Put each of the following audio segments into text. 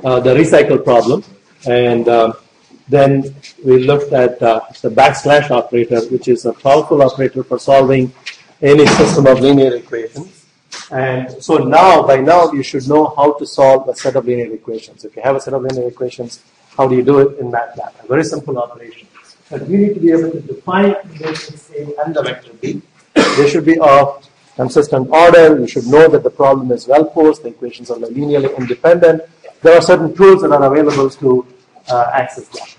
the recycle problem, and then we looked at the backslash operator, which is a powerful operator for solving any system of linear equations. And so by now, you should know how to solve a set of linear equations. If you have a set of linear equations, how do you do it in MATLAB? A very simple operation. But we need to be able to define the matrix A and the vector B. They should be of consistent order. You should know that the problem is well posed. The equations are linearly independent. There are certain tools that are available to access that.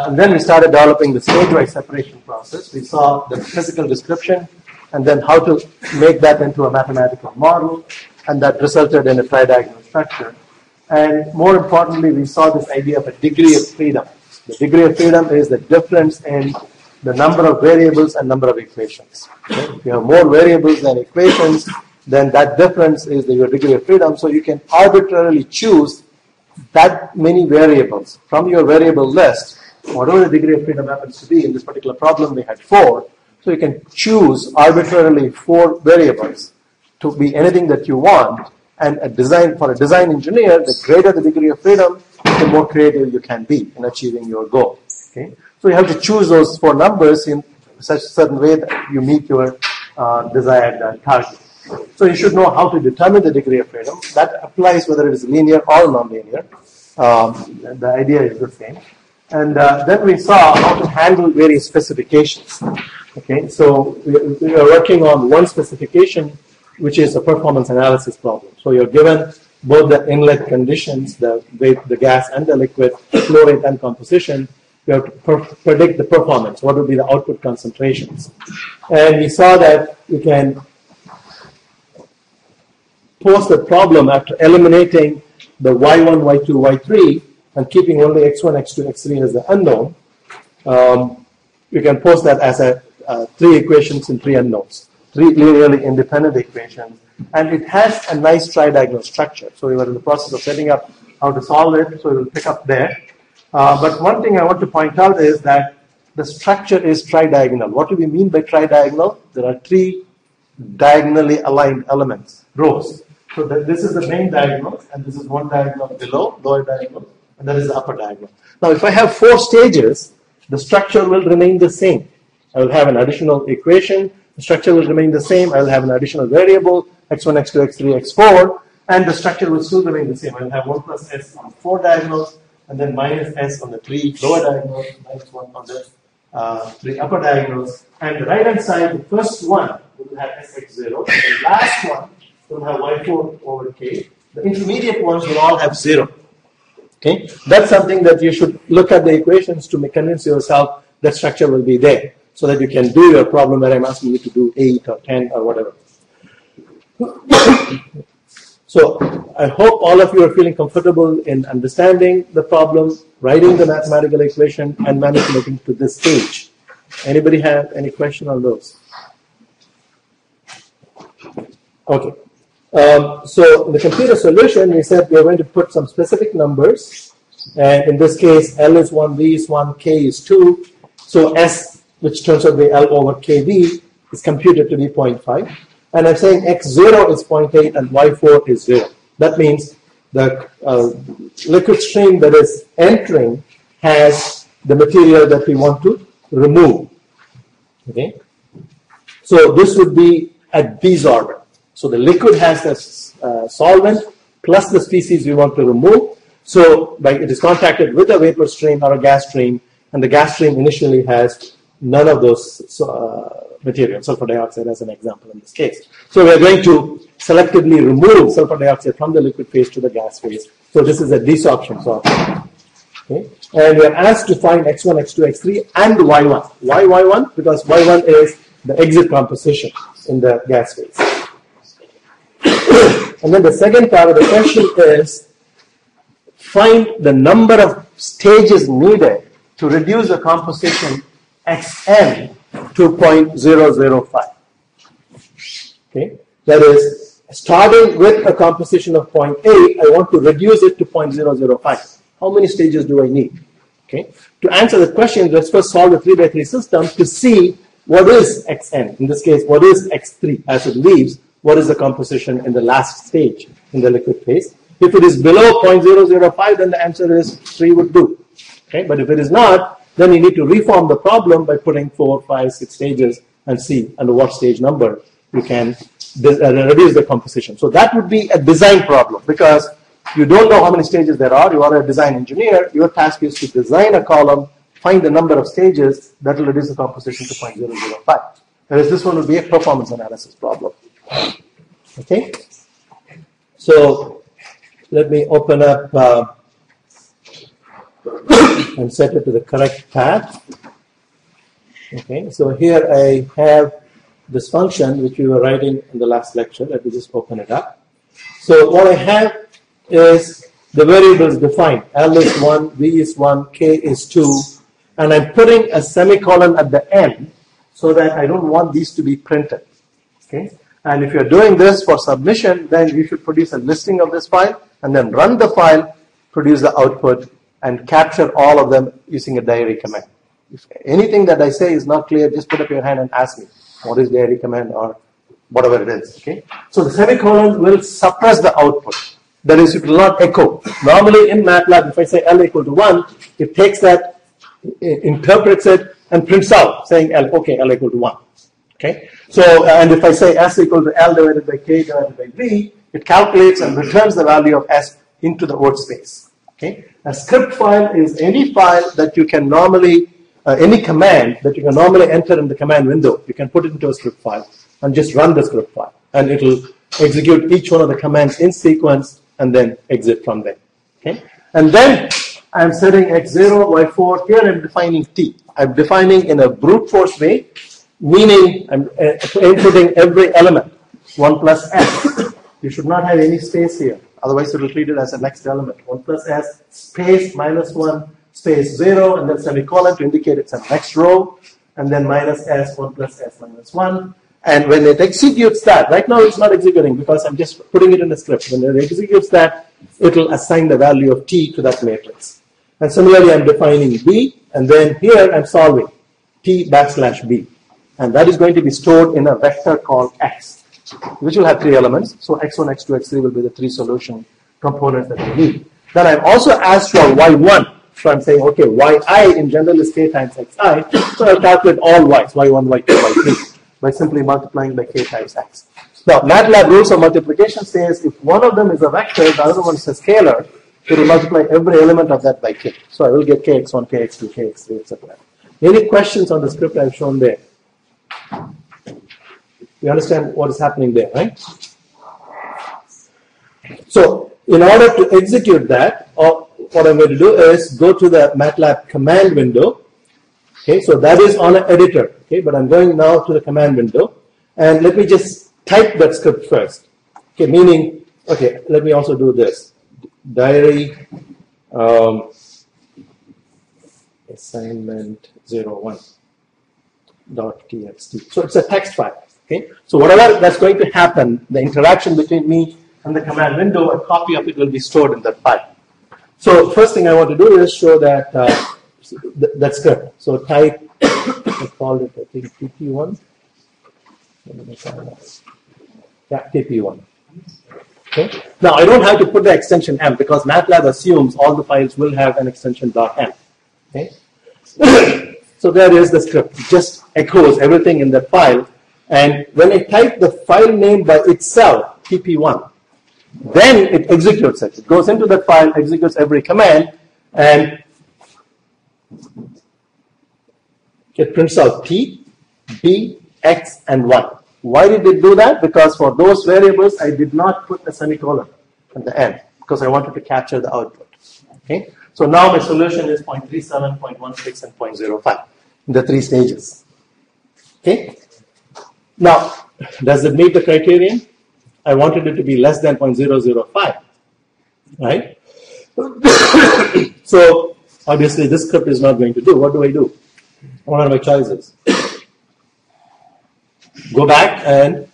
And then we started developing the stage-wise separation process. We saw the physical description and then how to make that into a mathematical model, and that resulted in a tridiagonal structure. And more importantly, we saw this idea of a degree of freedom. The degree of freedom is the difference in the number of variables and number of equations. Okay? If you have more variables than equations, then that difference is your degree of freedom. So you can arbitrarily choose that many variables from your variable list, whatever the degree of freedom happens to be. In this particular problem, we had 4. So you can choose arbitrarily 4 variables to be anything that you want. And for a design engineer, the greater the degree of freedom, the more creative you can be in achieving your goal. Okay? So you have to choose those 4 numbers in such a certain way that you meet your desired target. So you should know how to determine the degree of freedom. That applies whether it is linear or nonlinear. The idea is the same. And then we saw how to handle various specifications. Okay, so we are working on one specification, which is a performance analysis problem. So you're given both the inlet conditions, the gas and the liquid, flow rate and composition. You have to predict the performance. What would be the output concentrations? And we saw that you can pose the problem after eliminating the y1, y2, y3 and keeping only x1, x2, x3 as the unknown. You can pose that as 3 equations in 3 unknowns, 3 linearly independent equations, and it has a nice tridiagonal structure. So we were in the process of setting up how to solve it, so we will pick up there. But one thing I want to point out is that the structure is tridiagonal. What do we mean by tridiagonal? There are 3 diagonally aligned elements, rows. So this is the main diagonal, and this is one diagonal below, lower diagonal, and that is the upper diagonal. Now, if I have 4 stages, the structure will remain the same. I will have an additional equation. The structure will remain the same. I will have an additional variable, x1, x2, x3, x4, and the structure will still remain the same. I will have 1 plus s on 4 diagonals, and then minus s on the 3 lower diagonals, minus 1 on the 3 upper diagonals. And the right-hand side, the first one will have sx0. The last one will have y4 over k. The intermediate ones will all have 0. Okay, that's something that you should look at the equations to convince yourself that structure will be there, so that you can do your problem where I'm asking you to do 8 or 10 or whatever. So I hope all of you are feeling comfortable in understanding the problem, writing the mathematical equation, and manipulating to this stage. Anybody have any question on those? Okay. So in the computer solution, we said we are going to put some specific numbers. And in this case, L is 1, V is 1, K is 2. So S, which turns out to be L over KV, is computed to be 0.5. And I'm saying X0 is 0.8 and Y4 is 0. That means the liquid stream that is entering has the material that we want to remove. Okay? So this would be at B's order. So the liquid has the solvent plus the species we want to remove. So it is contacted with a vapor stream or a gas stream, and the gas stream initially has none of those materials, sulfur dioxide as an example in this case. So we are going to selectively remove sulfur dioxide from the liquid phase to the gas phase. So this is a desorption sorting. Okay? And we are asked to find x1, x2, x3, and y1. Why y1? Because y1 is the exit composition in the gas phase. And then the second part of the question is find the number of stages needed to reduce the composition xn to 0.005. Okay, that is, starting with a composition of 0.8, I want to reduce it to 0.005. How many stages do I need? Okay, to answer the question, let's first solve the 3x3 system to see what is xn. In this case, what is x3 as it leaves. What is the composition in the last stage in the liquid phase? If it is below 0.005, then the answer is 3 would do. Okay, but if it is not, then you need to reform the problem by putting 4, 5, 6 stages and see under what stage number you can reduce the composition. So that would be a design problem because you don't know how many stages there are. You are a design engineer. Your task is to design a column, find the number of stages that will reduce the composition to 0.005. Whereas this one will be a performance analysis problem. Okay? So let me open up and set it to the correct path. Okay, so here I have this function which we were writing in the last lecture. Let me just open it up. So what I have is the variables defined. L is 1, V is 1, K is 2, and I'm putting a semicolon at the end so that I don't want these to be printed. Okay, and if you're doing this for submission, then you should produce a listing of this file and then run the file, produce the output, and capture all of them using a diary command. If anything that I say is not clear, just put up your hand and ask me what is diary command or whatever it is. Okay, so the semicolon will suppress the output. That is, it will not echo. Normally in MATLAB, if I say L equal to 1, it takes that, interprets it, and prints out saying L, okay, L equal to 1. Okay, so and if I say S equal to L divided by K divided by V, it calculates and returns the value of S into the workspace. Okay, a script file is any file that you can normally any command that you can normally enter in the command window. You can put it into a script file and just run the script file, and it will execute each one of the commands in sequence and then exit from there. Okay, and then I'm setting x0, y4. Here I'm defining t. I'm defining in a brute force way, meaning I'm inputting every element 1 plus s. You should not have any space here, otherwise it will treat it as a next element. 1 plus s space minus 1 space 0, and then semicolon to indicate it's a next row, and then minus s, 1 plus s minus 1. And when it executes that, right now it's not executing because I'm just putting it in the script. When it executes that, it will assign the value of t to that matrix. And similarly, I'm defining b, and then here I'm solving t backslash b. And that is going to be stored in a vector called x, which will have 3 elements. So x1, x2, x3 will be the 3 solution components that we need. Then I've also asked for y1. So I'm saying, okay, yi in general is k times xi. So I'll calculate all y's, y1, y2, y3, by simply multiplying by k times x. Now, MATLAB rules of multiplication says if one of them is a vector, the other one is a scalar, it will multiply every element of that by k. So I will get kx1, kx2, kx3, etc. Any questions on the script I've shown there? You understand what is happening there, right? So, in order to execute that, what I'm going to do is go to the MATLAB command window. Okay, so that is on an editor. Okay, but I'm going now to the command window, and let me just type that script first. Okay, meaning, okay, let me also do this. Diary assignment 01.txt. So it's a text file. Okay, so whatever that's going to happen, the interaction between me and the command window, a copy of it will be stored in that file. So first thing I want to do is show that that script. So type, I called it, I think, TP1. Yeah, TP1. Okay. Now I don't have to put the extension M because MATLAB assumes all the files will have an extension .m. Okay. So there is the script. It just echoes everything in that file. And when I type the file name by itself, TP1, then it executes it. It goes into that file, executes every command, and it prints out T, B, X, and Y. Why did it do that? Because for those variables, I did not put a semicolon at the end because I wanted to capture the output. Okay. So now my solution is 0.37, 0.16, and 0.05 in the 3 stages. Okay. Now, does it meet the criterion? I wanted it to be less than 0.005, right? So, obviously, this script is not going to do. What do I do? What are my choices? Go back and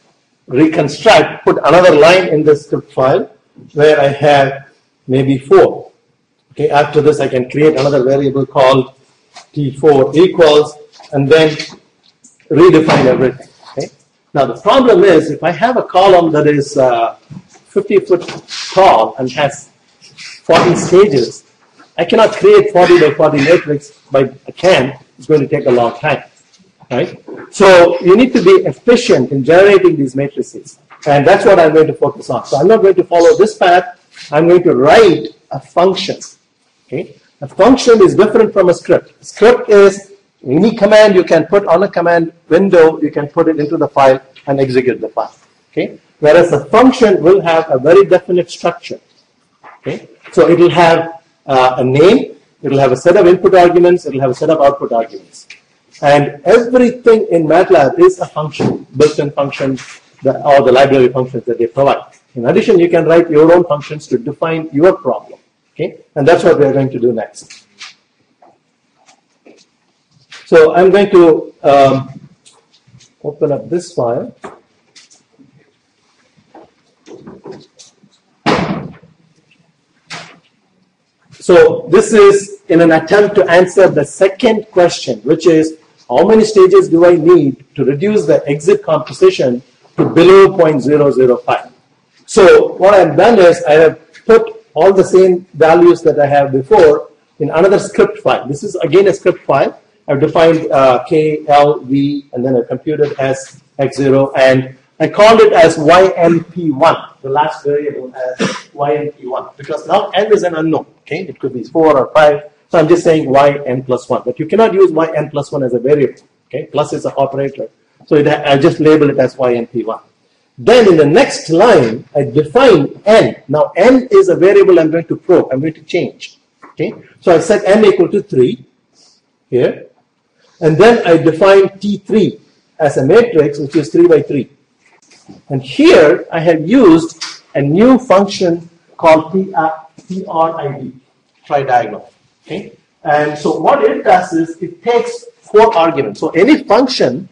reconstruct, put another line in the script file where I have maybe 4. Okay, after this, I can create another variable called T4 equals, and then redefine everything. Okay. Now the problem is if I have a column that is 50 foot tall and has 40 stages, I cannot create 40 by 40 matrix by a can. It's going to take a long time, right? So you need to be efficient in generating these matrices, and that's what I'm going to focus on. So I'm not going to follow this path. I'm going to write a function. Okay, a function is different from a script. A script is any command you can put on a command window, you can put it into the file and execute the file. Okay, whereas a function will have a very definite structure. Okay, so it will have a name, it will have a set of input arguments, it will have a set of output arguments. And everything in MATLAB is a function, built-in function, or the library functions that they provide. In addition, you can write your own functions to define your problem. Okay, and that's what we are going to do next. So I'm going to open up this file. So this is in an attempt to answer the second question, which is how many stages do I need to reduce the exit composition to below 0.005? So what I've done is I have put all the same values that I have before in another script file. This is again a script file. I've defined K, L, V, and then I computed S, X0, and I called it as YNP1, the last variable as YNP1, because now N is an unknown. Okay, it could be 4 or 5. So I'm just saying yn plus 1. But you cannot use yn plus 1 as a variable. Okay, plus is an operator. So I just label it as ynp1. Then in the next line, I define n. Now n is a variable I'm going to probe. I'm going to change. Okay, so I set n equal to 3 here. And then I define T3 as a matrix, which is 3 by 3. And here I have used a new function called TRID, Tridiagonal. Okay? And so what it does is it takes 4 arguments. So any function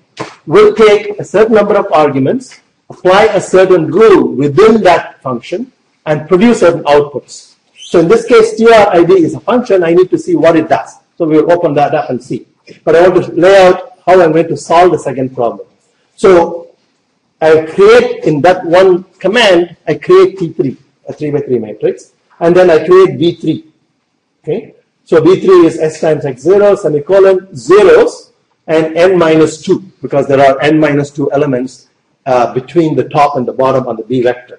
will take a certain number of arguments, apply a certain rule within that function, and produce certain outputs. So in this case, TRID is a function. I need to see what it does. So we will open that up and see. But I want to lay out how I'm going to solve the second problem. So I create in that one command, I create T3, a 3 by 3 matrix, and then I create V3. Okay? So V3 is S times X0, semicolon, zeros, and n minus 2, because there are n minus 2 elements between the top and the bottom on the B vector.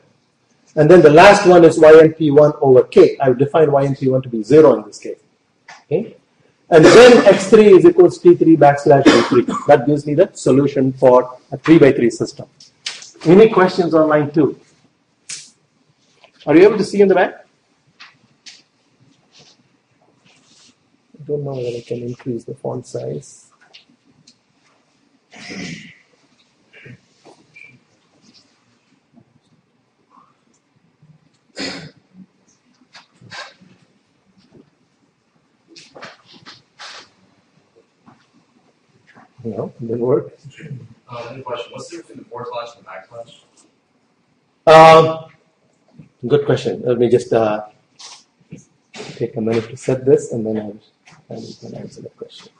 And then the last one is YNP1 over K. I've defined YNP1 to be 0 in this case. Okay? And then X3 is equals T3 backslash V3. That gives me the solution for a 3 by 3 system. Any questions on line 2? Are you able to see in the back? I don't know whether I can increase the font size. No, it didn't work. Any question? What's the difference between the forward slash and the backslash? Good question. Let me just take a minute to set this, and then I can answer the question.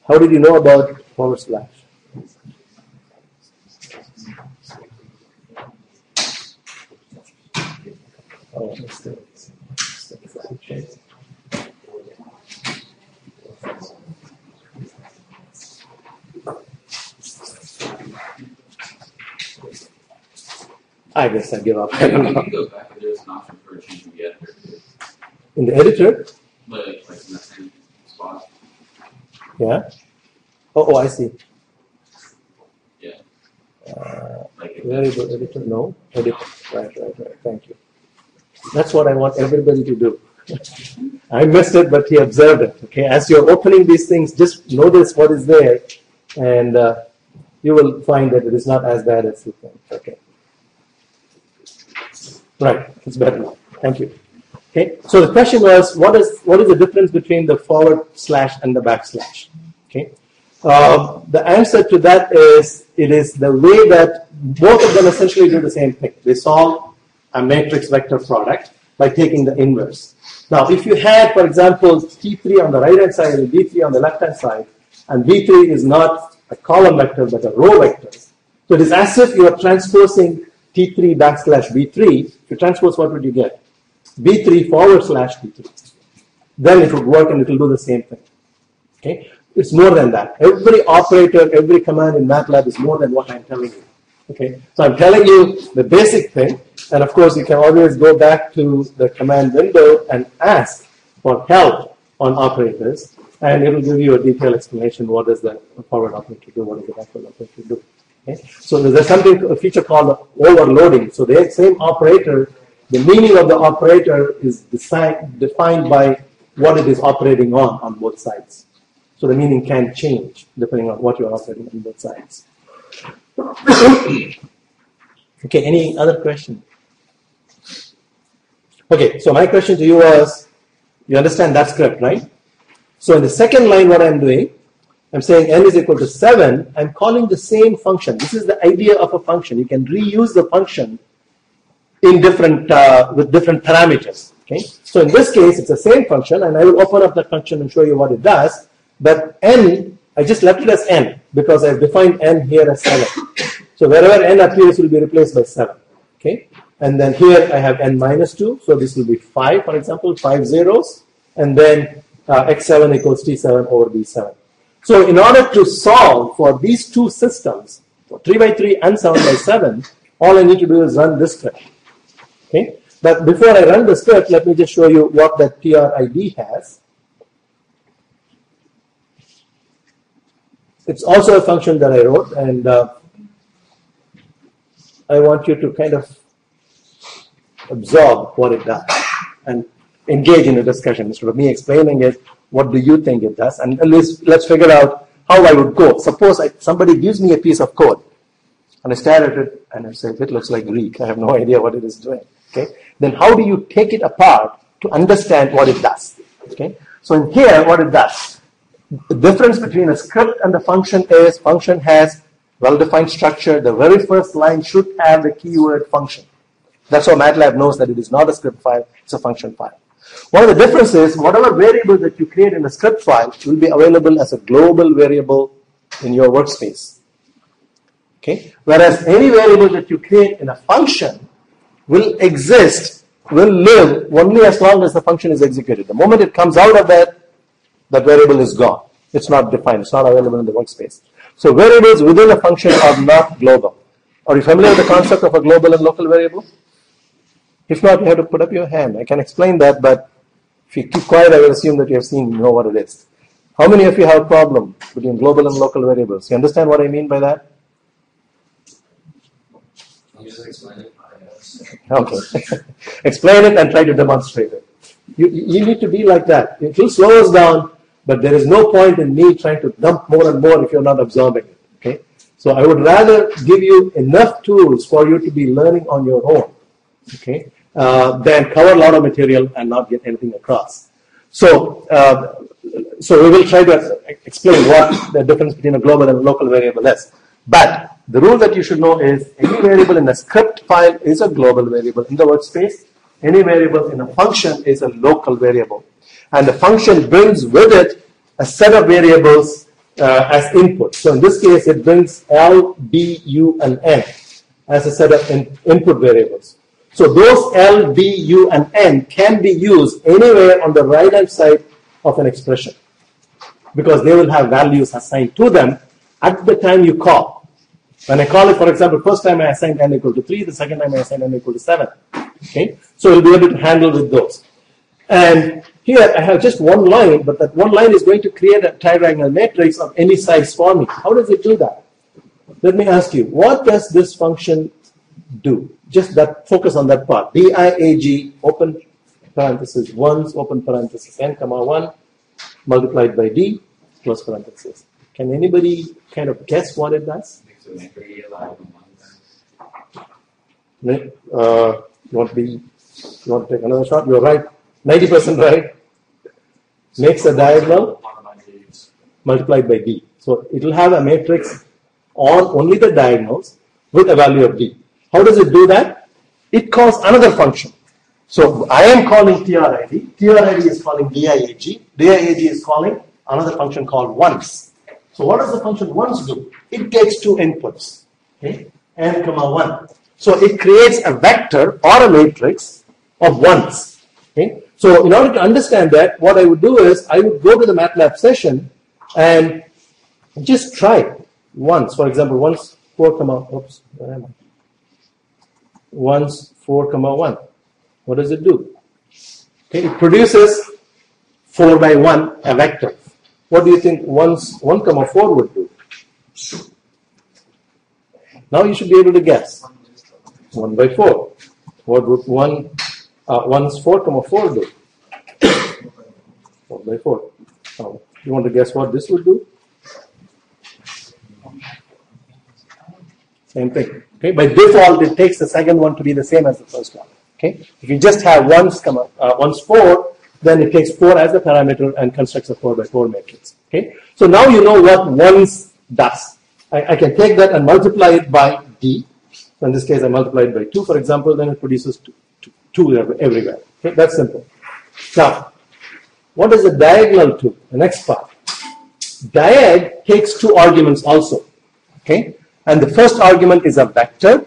How did you know about forward slash? Oh, that's the I guess I give up. I don't know. You can go back and there's an option for changing the editor. In the editor? Like in that same spot. Yeah. Oh, I see. Yeah. Variable editor? No. Editor. Right. Thank you. That's what I want everybody to do. I missed it, but he observed it. Okay. As you're opening these things, just notice what is there, and you will find that it is not as bad as you think. Okay. Right, it's better now. Thank you. Okay, so the question was, what is the difference between the forward slash and the backslash? Okay, the answer to that is it is the way that both of them essentially do the same thing. They solve a matrix vector product by taking the inverse. Now, if you had, for example, T3 on the right-hand side and B3 on the left-hand side, and B3 is not a column vector but a row vector, so it is as if you are transposing T3 backslash B3, if you transpose, what would you get? B3 forward slash B3. Then it would work and it will do the same thing. Okay? It's more than that. Every operator, every command in MATLAB is more than what I'm telling you. Okay? So I'm telling you the basic thing, and of course you can always go back to the command window and ask for help on operators, and it will give you a detailed explanation. What does the forward operator do? What does the backward operator do? Okay? So there's a feature called overloading. So the same operator, the meaning of the operator is defined by what it is operating on both sides. So the meaning can change depending on what you're operating on both sides. Okay, any other question? Okay, so my question to you was, you understand that script, right? So in the second line, what I'm doing, I'm saying n is equal to 7. I'm calling the same function. This is the idea of a function. You can reuse the function in different with different parameters. Okay. So in this case, it's the same function, and I will open up that function and show you what it does. But n, I just left it as n because I've defined n here as 7. So wherever n appears will be replaced by 7. Okay. And then here I have n minus 2. So this will be 5, for example, 5 zeros, and then x7 equals t7 over b7. So in order to solve for these two systems, for 3 by 3 and 7 by 7, all I need to do is run this script. Okay? But before I run the script, let me just show you what that TRID has. It's also a function that I wrote, and I want you to kind of absorb what it does and engage in a discussion. Instead of me explaining it, what do you think it does? And let's figure out how I would code. Suppose somebody gives me a piece of code, and I stare at it and I say, it looks like Greek. I have no idea what it is doing. Okay? Then how do you take it apart to understand what it does? Okay? So in here, what it does, the difference between a script and a function is function has well-defined structure. The very first line should have the keyword function. That's how MATLAB knows that it is not a script file, it's a function file. One of the differences, whatever variable that you create in a script file will be available as a global variable in your workspace. Okay? Whereas any variable that you create in a function will exist, will live only as long as the function is executed. The moment it comes out of that variable is gone. It's not defined. It's not available in the workspace. So variables within a function are not global. Are you familiar with the concept of a global and local variable? If not, you have to put up your hand. I can explain that, but if you keep quiet, I will assume that you have seen, you know what it is. How many of you have a problem between global and local variables? You understand what I mean by that? Can you just explain it? Okay. Explain it and try to demonstrate it. You need to be like that. It will slow us down, but there is no point in me trying to dump more and more if you're not absorbing it. Okay? So I would rather give you enough tools for you to be learning on your own. Okay? Than cover a lot of material and not get anything across. So we will try to explain what the difference between a global and a local variable is. But the rule that you should know is any variable in a script file is a global variable in the workspace. Any variable in a function is a local variable. And the function brings with it a set of variables as input. So in this case, it brings L, B, U, and N as a set of input variables. So those L, B, U, and N can be used anywhere on the right-hand side of an expression because they will have values assigned to them at the time you call. When I call it, for example, first time I assigned n equal to 3, the second time I assigned n equal to 7. Okay? So you'll be able to handle with those. And here I have just one line, but that one line is going to create a tridiagonal matrix of any size for me. How does it do that? Let me ask you, what does this function do? Just that, focus on that part. DIAG, open parenthesis, 1, open parenthesis, n, comma 1, multiplied by d, close parenthesis. Can anybody kind of guess what it does? You want to take another shot? You're right. 90% right. Makes a diagonal multiplied by d. So it will have a matrix on only the diagonals with a value of d. How does it do that? It calls another function. So I am calling TRID. TRID is calling DIAG. DIAG is calling another function called once. So what does the function once do? It takes two inputs, okay, n comma 1. So it creates a vector or a matrix of ones. Okay? So in order to understand that, what I would do is I would go to the MATLAB session and just try once. For example, once 4 comma, oops, where am I? Once 4 comma 1. What does it do? Okay, it produces 4 by 1, a vector. What do you think once 1 comma 4 would do? Now you should be able to guess. 1 by 4. What would once 4 comma 4 do? 4 by 4. You want to guess what this would do? Same thing. Okay, by default, it takes the second one to be the same as the first one. Okay, if you just have once 4, then it takes 4 as the parameter and constructs a 4 by 4 matrix. Okay, so now you know what once does. I can take that and multiply it by d. So in this case, I multiply it by 2, for example, then it produces 2 everywhere. Okay, that's simple. Now, what is the diagonal to? The next part. Diag takes 2 arguments also. Okay, and the first argument is a vector,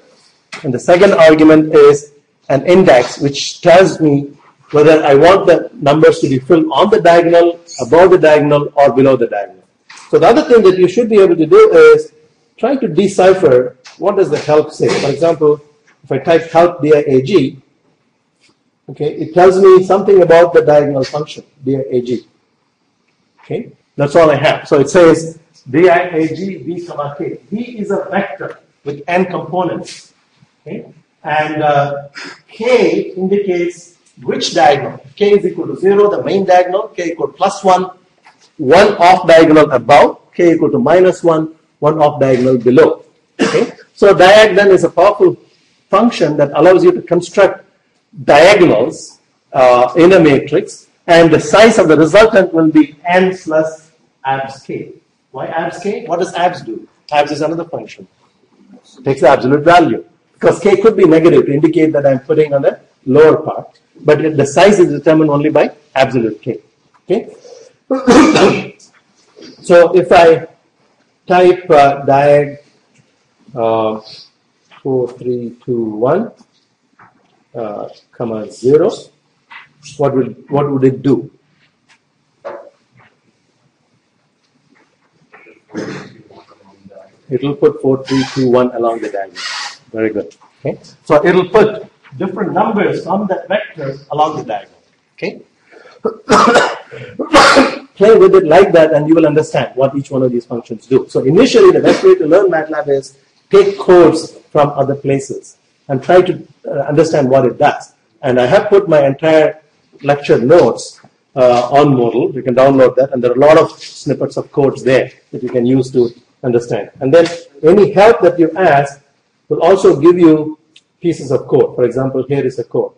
and the second argument is an index, which tells me whether I want the numbers to be filled on the diagonal, above the diagonal, or below the diagonal. So the other thing that you should be able to do is try to decipher what does the help say. For example, if I type help diag, okay, it tells me something about the diagonal function, diag. Okay, that's all I have. So it says diag b comma k. B is a vector with n components. Okay, and k indicates which diagonal. K is equal to 0, the main diagonal. K equal to plus 1, 1 off diagonal above. K equal to minus 1, 1 off diagonal below. Okay, so diag then is a powerful function that allows you to construct diagonals in a matrix, and the size of the resultant will be n plus abs k. Why abs k? What does abs do? Abs is another function. It takes the absolute value, because k could be negative to indicate that I'm putting on the lower part, but the size is determined only by absolute k. Okay. So if I type diag 4, 3, 2, 1, comma 0, what would it do? It will put 4, 3, 2, 1 along the diagonal. Very good. Okay. So it will put different numbers on that vector along the diagonal. Okay. Play with it like that, and you will understand what each one of these functions do. So initially, the best way to learn MATLAB is take codes from other places and try to understand what it does. And I have put my entire lecture notes on Moodle. You can download that, and there are a lot of snippets of codes there that you can use to understand. And then any help that you ask will also give you pieces of code. For example, here is a code.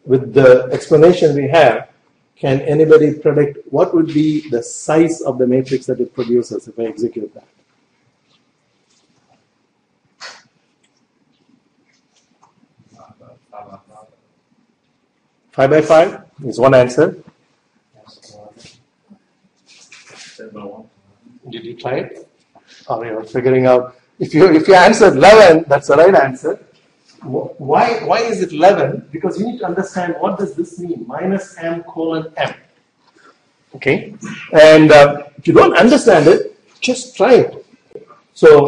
With the explanation we have, can anybody predict what would be the size of the matrix that it produces if I execute that? Five by 5 is one answer. Did you try it? Oh, you're figuring out. If you answered 11, that's the right answer. Why is it 11? Because you need to understand what does this mean, minus m colon m. Okay? And if you don't understand it, just try it. So,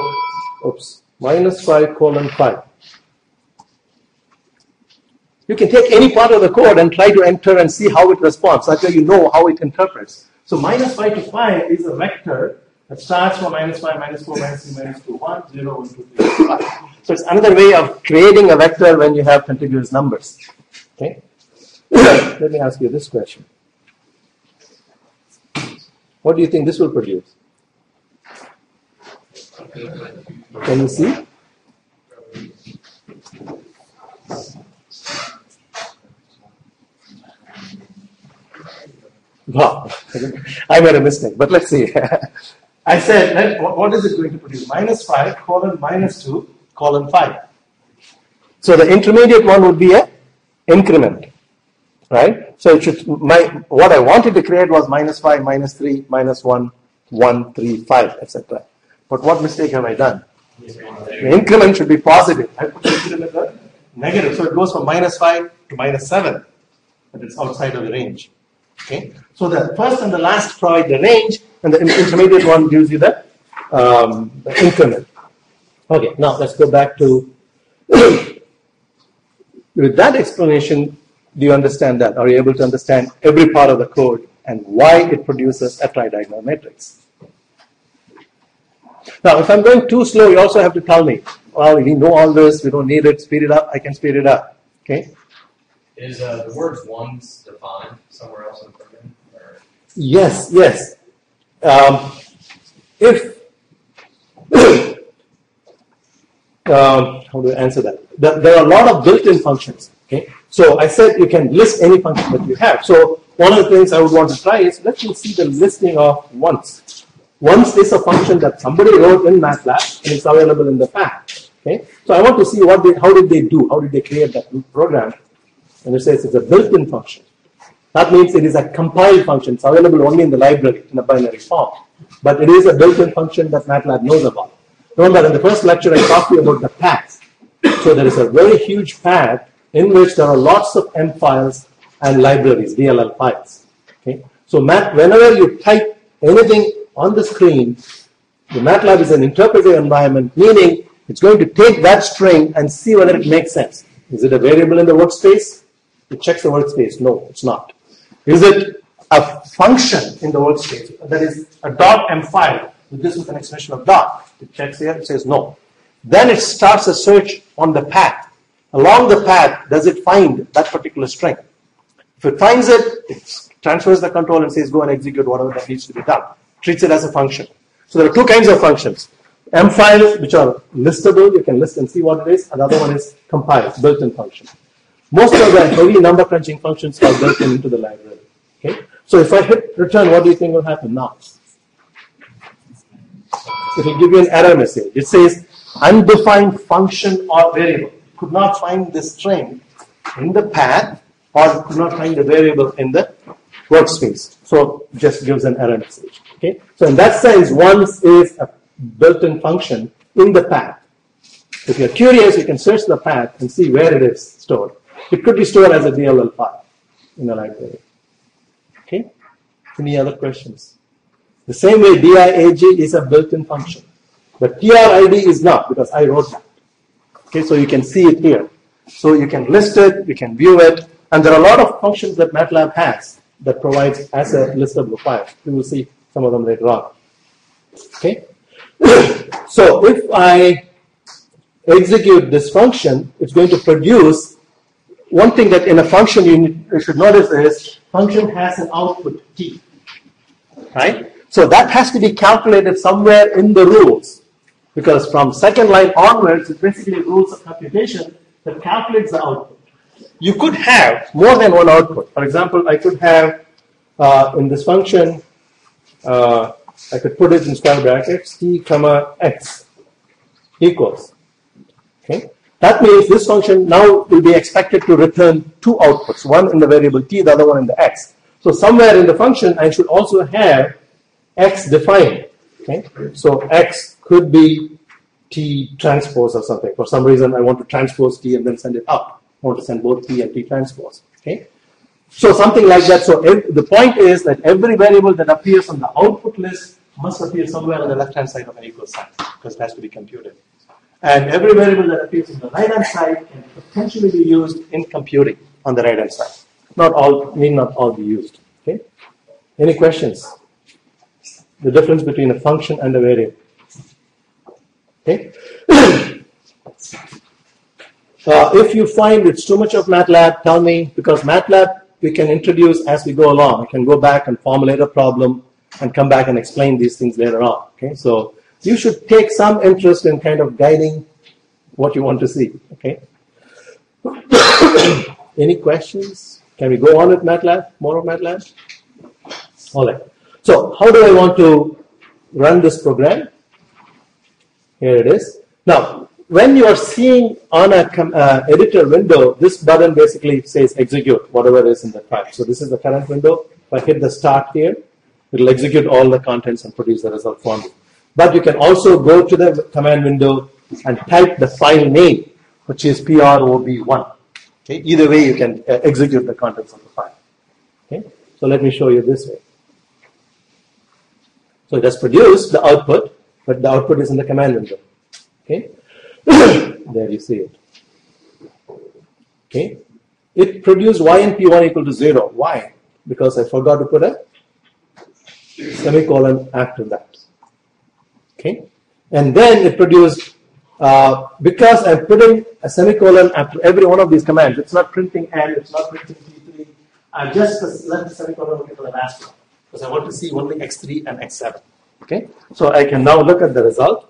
minus 5 colon 5. You can take any part of the code and try to enter and see how it responds. That's how you know how it interprets. So minus 5 to 5 is a vector that starts from minus 5, minus 4, minus 3, minus 2, 1, 0, 1, 2, 3, 5. So it's another way of creating a vector when you have contiguous numbers. Okay? Let me ask you this question. What do you think this will produce? Can you see? Wow, I made a mistake, but let's see. I said, what is it going to produce? Minus 5 colon minus 2 colon 5. So the intermediate one would be an increment, right? So it should, what I wanted to create was minus 5, minus 3, minus 1, 1, 3, 5, etc. But what mistake have I done? The increment should be positive. I put the increment at negative, so it goes from -5 to -7, but it's outside of the range. Okay, so the first and the last provide the range, and the intermediate one gives you the increment. Okay, now let's go back to with that explanation. Do you understand that? Are you able to understand every part of the code and why it produces a tridiagonal matrix? Now, if I'm going too slow, you also have to tell me, well, we know all this, we don't need it, speed it up, I can speed it up. Okay? Is the words ones defined somewhere else in the program? Or? Yes, yes. How do I answer that? There are a lot of built-in functions. Okay? So I said you can list any function that you have. So one of the things I would want to try is, let me see the listing of once. Once is a function that somebody wrote in MATLAB and it's available in the path. Okay? So I want to see how did they do? How did they create that program? And it says it's a built-in function. That means it is a compiled function. It's available only in the library in a binary form. But it is a built-in function that MATLAB knows about. Remember, in the first lecture, I talked to you about the path. So there is a very huge path in which there are lots of M files and libraries, DLL files. Okay? So whenever you type anything on the screen, the MATLAB is an interpretive environment, meaning it's going to take that string and see whether it makes sense. Is it a variable in the workspace? It checks the workspace. No, it's not. Is it a function in the workspace? That is a .m file with this with an extension of dot. It checks here, it says no. Then it starts a search on the path. Along the path, does it find that particular string? If it finds it, it transfers the control and says go and execute whatever that needs to be done. Treats it as a function. So there are two kinds of functions. M files, which are listable, you can list and see what it is. Another one is compiled, built-in function. Most of the heavy number crunching functions are built into the library. Okay? So if I hit return, what do you think will happen now? It will give you an error message. It says undefined function or variable. Could not find the string in the path or could not find the variable in the workspace. So just gives an error message. Okay? So in that sense, once is a built-in function in the path. If you're curious, you can search the path and see where it is stored. It could be stored as a DLL file in the library. Okay? Any other questions? The same way DIAG is a built-in function. But TRID is not, because I wrote that. Okay, so you can see it here. So you can list it, you can view it, and there are a lot of functions that MATLAB has that provides as a listable file. We will see some of them later on. Okay? So if I execute this function, it's going to produce one thing that in a function you should notice is function has an output t. Right? So that has to be calculated somewhere in the rules. Because from second line onwards, it's basically rules of computation that calculates the output. You could have more than one output. For example, I could have in this function, I could put it in square brackets, t comma x equals. Okay? That means this function now will be expected to return two outputs, one in the variable t, the other one in the x. So somewhere in the function, I should also have x defined. Okay? So x could be t transpose or something. For some reason, I want to transpose t and then send it up. I want to send both t and t transpose. Okay? So something like that. So the point is that every variable that appears on the output list must appear somewhere on the left-hand side of an equal sign because it has to be computed. And every variable that appears on the right-hand side can potentially be used in computing on the right-hand side. Not all, need not all be used. Okay? Any questions? The difference between a function and a variable. Okay? If you find it's too much of MATLAB, tell me, because MATLAB we can introduce as we go along. I can go back and formulate a problem and come back and explain these things later on. Okay? So you should take some interest in kind of guiding what you want to see. Okay? Any questions? Can we go on with MATLAB? More of MATLAB? All right. So how do I want to run this program? Here it is. Now, when you are seeing on a editor window, this button basically says execute whatever is in the file. So this is the current window. If I hit the start here, it will execute all the contents and produce the result for me. But you can also go to the command window and type the file name, which is prob1. Okay? Either way, you can execute the contents of the file. Okay? So let me show you this way. So it has produced the output, but the output is in the command window. Okay? There you see it. Okay? It produced y and p1 equal to 0. Why? Because I forgot to put a semicolon after that. Okay? And then it produced, because I'm putting a semicolon after every one of these commands, it's not printing and it's not printing T3. I just left the semicolon looking for the last one because I want to see only x3 and x7. Okay? So I can now look at the result.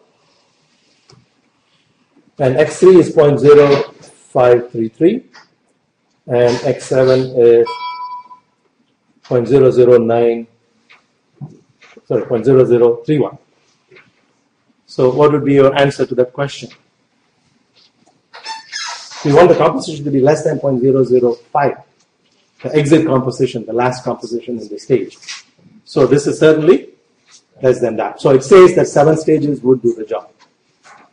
And x3 is 0.0533 and x7 is 0.0031. So what would be your answer to that question? We want the composition to be less than 0.005. The exit composition, the last composition in the stage. So this is certainly less than that. So it says that 7 stages would do the job.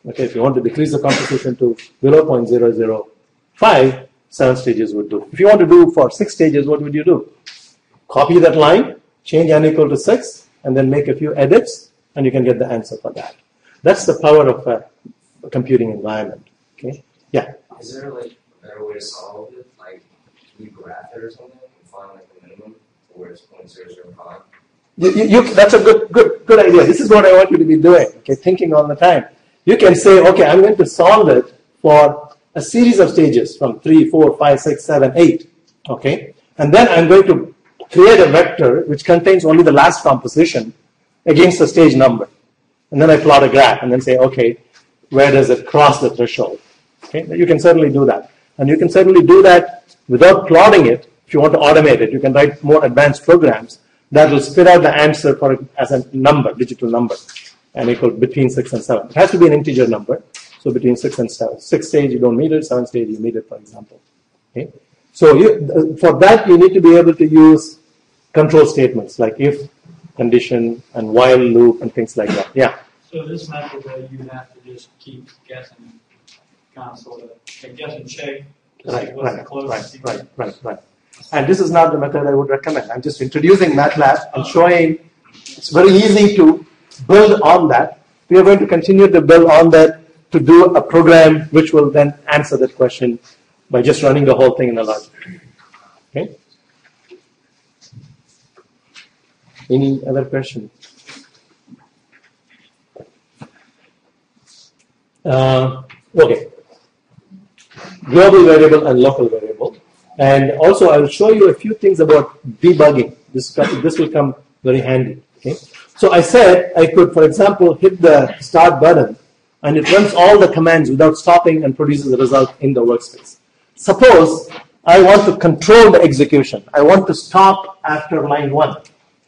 Okay, if you want to decrease the composition to below 0.005, 7 stages would do. If you want to do for 6 stages, what would you do? Copy that line, change n equal to 6, and then make a few edits, and you can get the answer for that. That's the power of a computing environment. Okay? Yeah. Is there like a better way to solve it? Like, can you graph it or something and find like the minimum where it's 0.005? That's a good idea. This is what I want you to be doing. Okay, thinking all the time. You can say, okay, I'm going to solve it for a series of stages from 3, 4, 5, 6, 7, 8. Okay, and then I'm going to create a vector which contains only the last composition against the stage number. And then I plot a graph and then say, okay, where does it cross the threshold? Okay, you can certainly do that. And you can certainly do that without plotting it. If you want to automate it, you can write more advanced programs that will spit out the answer for it as a number, digital number, and equal between 6 and 7. It has to be an integer number. So between 6 and 7. 6 stage, you don't need it. 7 stage, you need it, for example. Okay. So for that, you need to be able to use control statements like if, condition, and while loop, and things like that. Yeah. So this method that you have to just keep guessing, kind of sort of guess and check. Right. And this is not the method I would recommend. I'm just introducing MATLAB and showing it's very easy to build on that. We are going to continue to build on that to do a program which will then answer that question by just running the whole thing in a logic. Okay? Any other questions? Okay. Global variable and local variable. And also I will show you a few things about debugging. This will come very handy. Okay? So I said I could, for example, hit the start button and it runs all the commands without stopping and produces the result in the workspace. Suppose I want to control the execution. I want to stop after line 1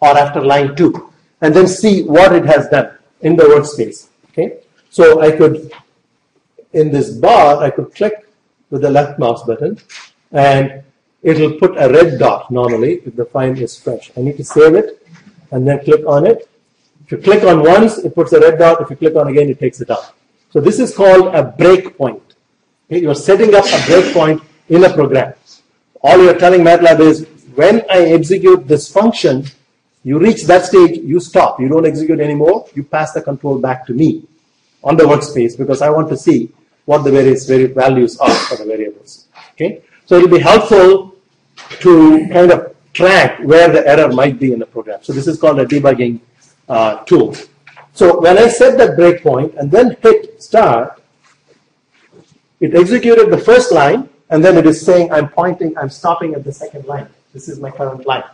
or after line 2 and then see what it has done in the workspace. Okay? So I could, in this bar, I could click with the left mouse button and it will put a red dot normally if the file is fresh. I need to save it and then click on it. If you click on once, it puts a red dot. If you click on again, it takes it out. So this is called a breakpoint. Okay? You're setting up a breakpoint in a program. All you're telling MATLAB is, when I execute this function, you reach that stage, you stop. You don't execute anymore. You pass the control back to me on the workspace because I want to see what the various values are for the variables. Okay? So it will be helpful to kind of track where the error might be in the program. So this is called a debugging tool. So when I set that breakpoint and then hit start, it executed the first line and then it is saying I'm stopping at the second line. This is my current line.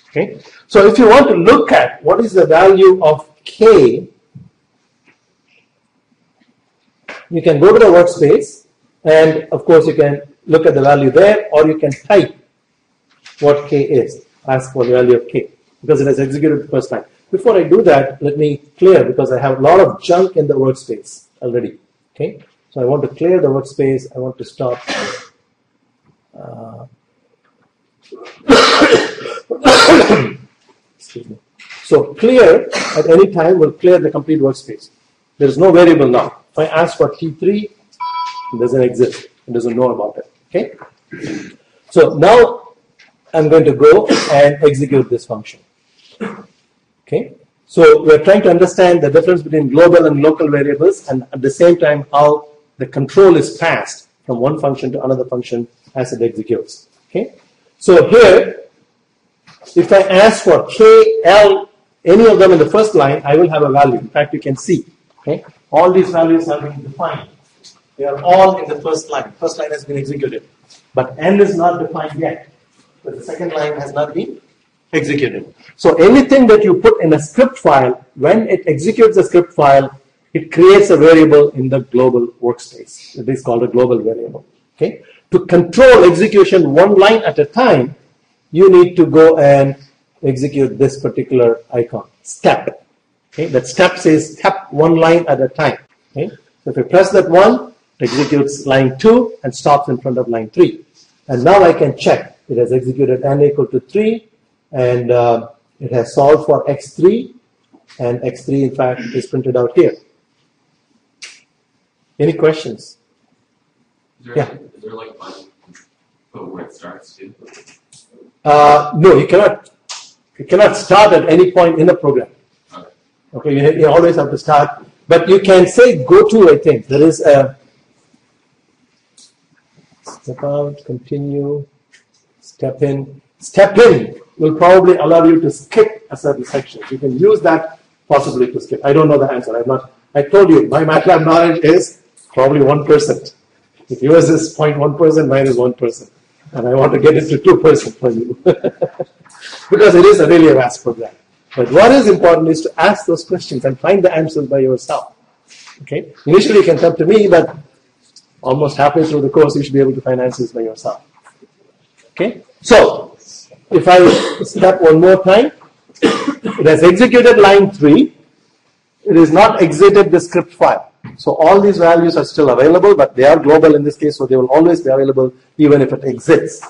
Okay? So if you want to look at what is the value of k, you can go to the workspace and of course you can look at the value there or you can type what k is. Ask for the value of k because it has executed the first line. Before I do that, let me clear because I have a lot of junk in the workspace already. Okay? So I want to clear the workspace. I want to stop. Excuse me. So clear at any time will clear the complete workspace. There is no variable now. If I ask for T3, it doesn't exist. It doesn't know about it. Okay. So now I'm going to go and execute this function. Okay. So we're trying to understand the difference between global and local variables, and at the same time how the control is passed from one function to another function as it executes. Okay. So here, if I ask for K, L, any of them in the first line, I will have a value. In fact, you can see. Okay. All these values have been defined. They are all in the first line. First line has been executed. But N is not defined yet. But the second line has not been executed. So anything that you put in a script file, when it executes the script file, it creates a variable in the global workspace. It is called a global variable. Okay? To control execution one line at a time, you need to go and execute this particular icon, step. Okay? That step says step one line at a time. Okay? So if I press that one, it executes line 2 and stops in front of line 3. And now I can check. It has executed n equal to 3, and it has solved for x3, and x3 in fact is printed out here. Any questions? Is there like a button where it starts too? No, you cannot. You cannot start at any point in the program. Okay, you always have to start. But you can say go to, I think. There is a step out, continue, step in. Step in will probably allow you to skip a certain section. You can use that possibly to skip. I don't know the answer. I told you, my MATLAB knowledge is probably 1%. If yours is 0.1%, mine is 1%. And I want to get it to 2% for you. Because it is a really vast program. But what is important is to ask those questions and find the answers by yourself. Okay? Initially you can come to me, but almost halfway through the course you should be able to find answers by yourself. Okay? So, if I step one more time, it has executed line 3. It is not exited the script file. So all these values are still available, but they are global in this case, so they will always be available even if it exits.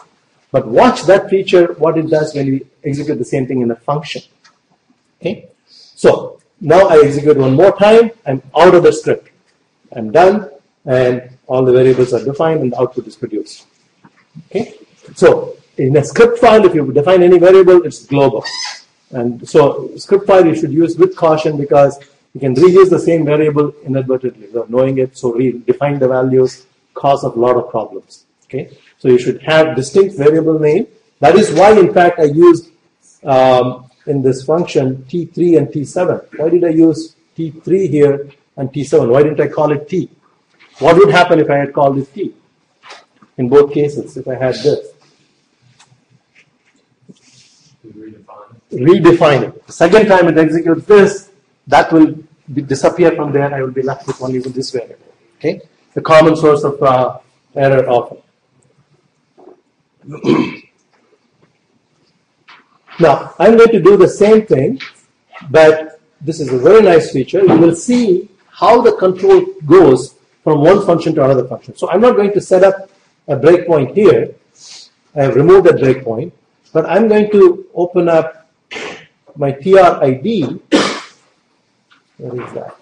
But watch that feature, what it does when we execute the same thing in a function. Okay? So now I execute one more time. I'm out of the script. I'm done, and all the variables are defined, and the output is produced. Okay? So in a script file, if you define any variable, it's global. And so script file you should use with caution, because you can reuse the same variable inadvertently without knowing it. So redefine the values cause a lot of problems. Okay? So you should have distinct variable name. That is why, in fact, I used in this function T3 and T7. Why did I use T3 here and T7? Why didn't I call it T? What would happen if I had called it T? In both cases, if I had this. Redefine it. The second time it executes this, that will disappear from there. I will be left with only with this variable. Okay? The common source of error often. Now, I'm going to do the same thing, but this is a very nice feature. You will see how the control goes from one function to another function. So I'm not going to set up a breakpoint here. I have removed that breakpoint, but I'm going to open up my TRID. Where is that?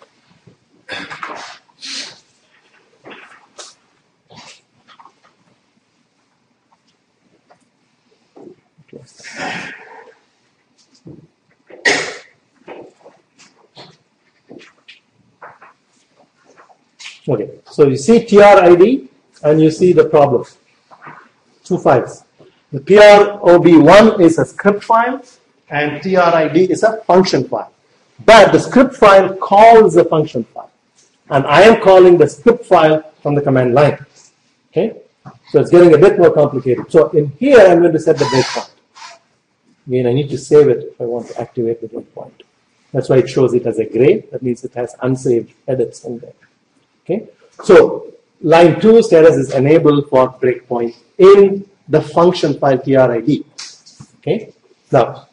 Okay, so you see TRID and you see the problem. Two files. The PROB1 is a script file and TRID is a function file. But the script file calls the function file. And I am calling the script file from the command line. Okay? So it's getting a bit more complicated. So in here I'm going to set the breakpoint. Again, I need to save it if I want to activate the breakpoint. That's why it shows it as a gray. That means it has unsaved edits in there. Okay? So line 2 status is enabled for breakpoint in the function file TRID. Okay? Now,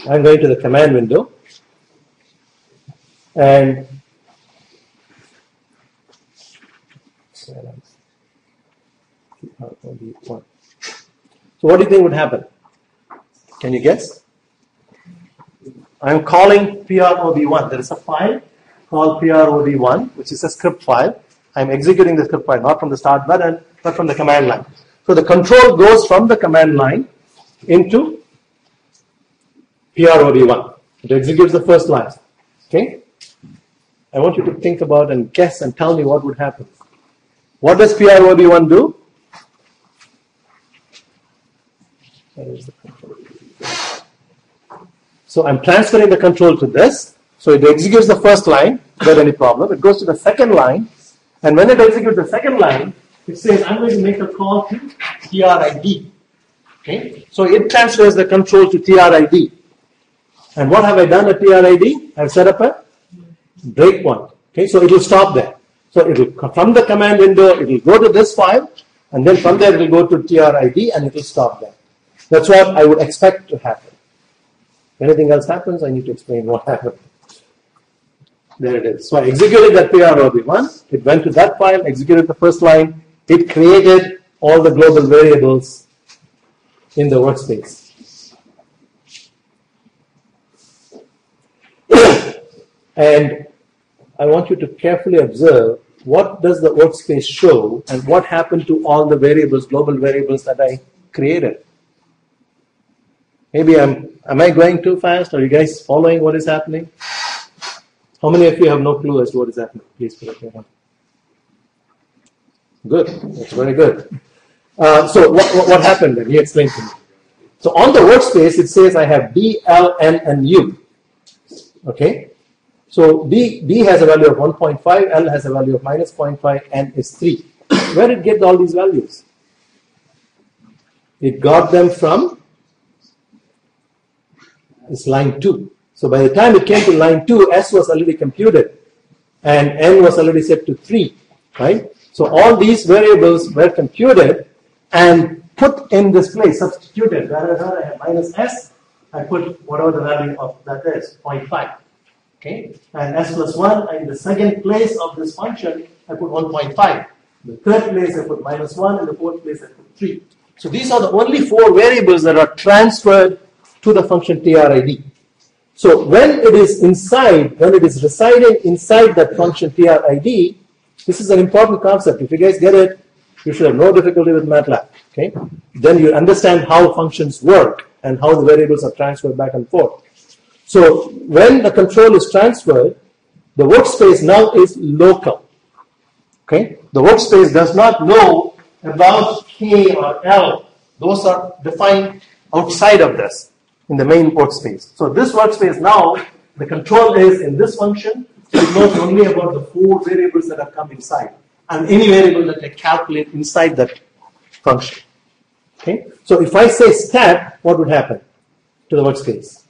I'm going to the command window. And so what do you think would happen? Can you guess? I'm calling PROB1. There is a file called PROB1, which is a script file. I'm executing the script file, not from the start button, but from the command line. So the control goes from the command line into PROB1. It executes the first line. Okay? I want you to think about and guess and tell me what would happen. What does PROB1 do? Where is the control? So I'm transferring the control to this. So it executes the first line without any problem. It goes to the second line. And when it executes the second line, it says, I'm going to make a call to TRID. Okay? So it transfers the control to TRID. And what have I done at TRID? I've set up a breakpoint. Okay? So it will stop there. So it will, from the command window, it will go to this file. And then from there, it will go to TRID and it will stop there. That's what I would expect to happen. If anything else happens, I need to explain what happened. There it is. So I executed that PROB1. It went to that file, executed the first line. It created all the global variables in the workspace. And I want you to carefully observe what does the workspace show and what happened to all the variables, global variables that I created. Maybe am I going too fast? Are you guys following what is happening? How many of you have no clue as to what is happening? Please put up your hand. Good. That's very good. So what happened then? He explained to me. So on the workspace, it says I have B, L, N, and U. Okay? So B has a value of 1.5, L has a value of minus 0.5, N is 3. Where did it get all these values? It got them from this line 2. So by the time it came to line 2, S was already computed and N was already set to 3, right? So all these variables were computed and put in this place, substituted. Whereas I have minus S, I put whatever the value of that is, 0.5. Okay? And S plus 1, in the second place of this function, I put 1.5. In the third place, I put minus 1. In the fourth place, I put 3. So these are the only 4 variables that are transferred to the function TRID. So when it is inside, when it is residing inside that function TRID, this is an important concept. If you guys get it, you should have no difficulty with MATLAB. Okay? Then you understand how functions work and how the variables are transferred back and forth. So when the control is transferred, the workspace now is local. Okay? The workspace does not know about K or L. Those are defined outside of this in the main workspace. So this workspace now, the control is in this function. So it knows only about the 4 variables that have come inside and any variable that I calculate inside that function. Okay? So if I say stat, what would happen to the workspace?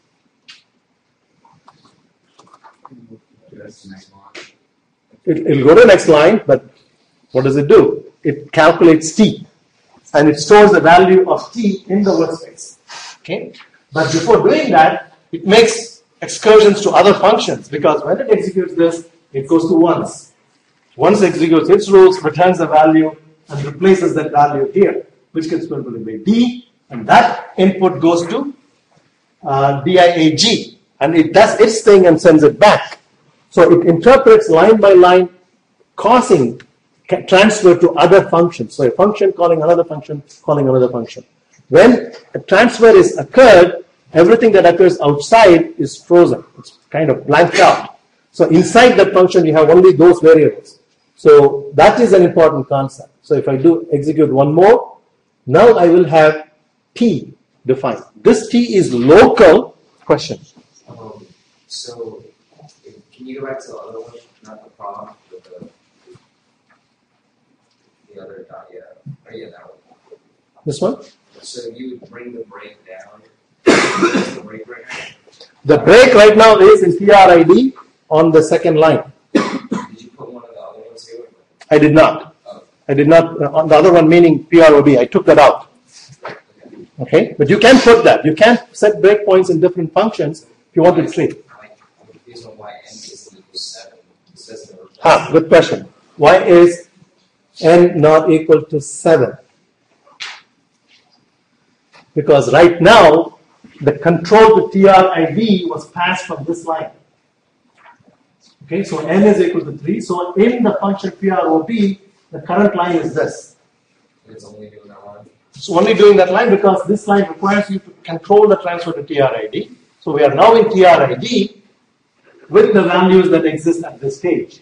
It'll go to the next line, but what does it do? It calculates t, and it stores the value of t in the workspace. Okay? But before doing that, it makes excursions to other functions, because when it executes this, it goes to once. Once executes its rules, returns the value, and replaces that value here, which gets converted by d, and that input goes to DIAG, and it does its thing and sends it back. So it interprets line by line, causing transfer to other functions. So a function calling another function, calling another function. When a transfer is occurred, everything that occurs outside is frozen. It's kind of blanked out. So inside that function, you have only those variables. So that is an important concept. So if I do execute one more, now I will have t defined. This t is local question. So can you go back to the other one, not the prompt, but the other dot, yeah. Oh, yeah, that one. This one? So you would bring the break down. The break right now? The break right now is in TRID on the second line. Did you put one of the other ones here? I did not. Oh. I did not. On the other one, meaning PROB, I took that out. Okay? But you can put that. You can set breakpoints in different functions if you want to treat. I'm confused on why n is equal 7. It says no. Good question. Why is n not equal to 7? Because right now, the control to TRID was passed from this line. Okay, so n is equal to 3. So in the function PROB, the current line is this. It's only doing that line. It's only doing that line because this line requires you to control the transfer to TRID. So we are now in TRID with the values that exist at this stage.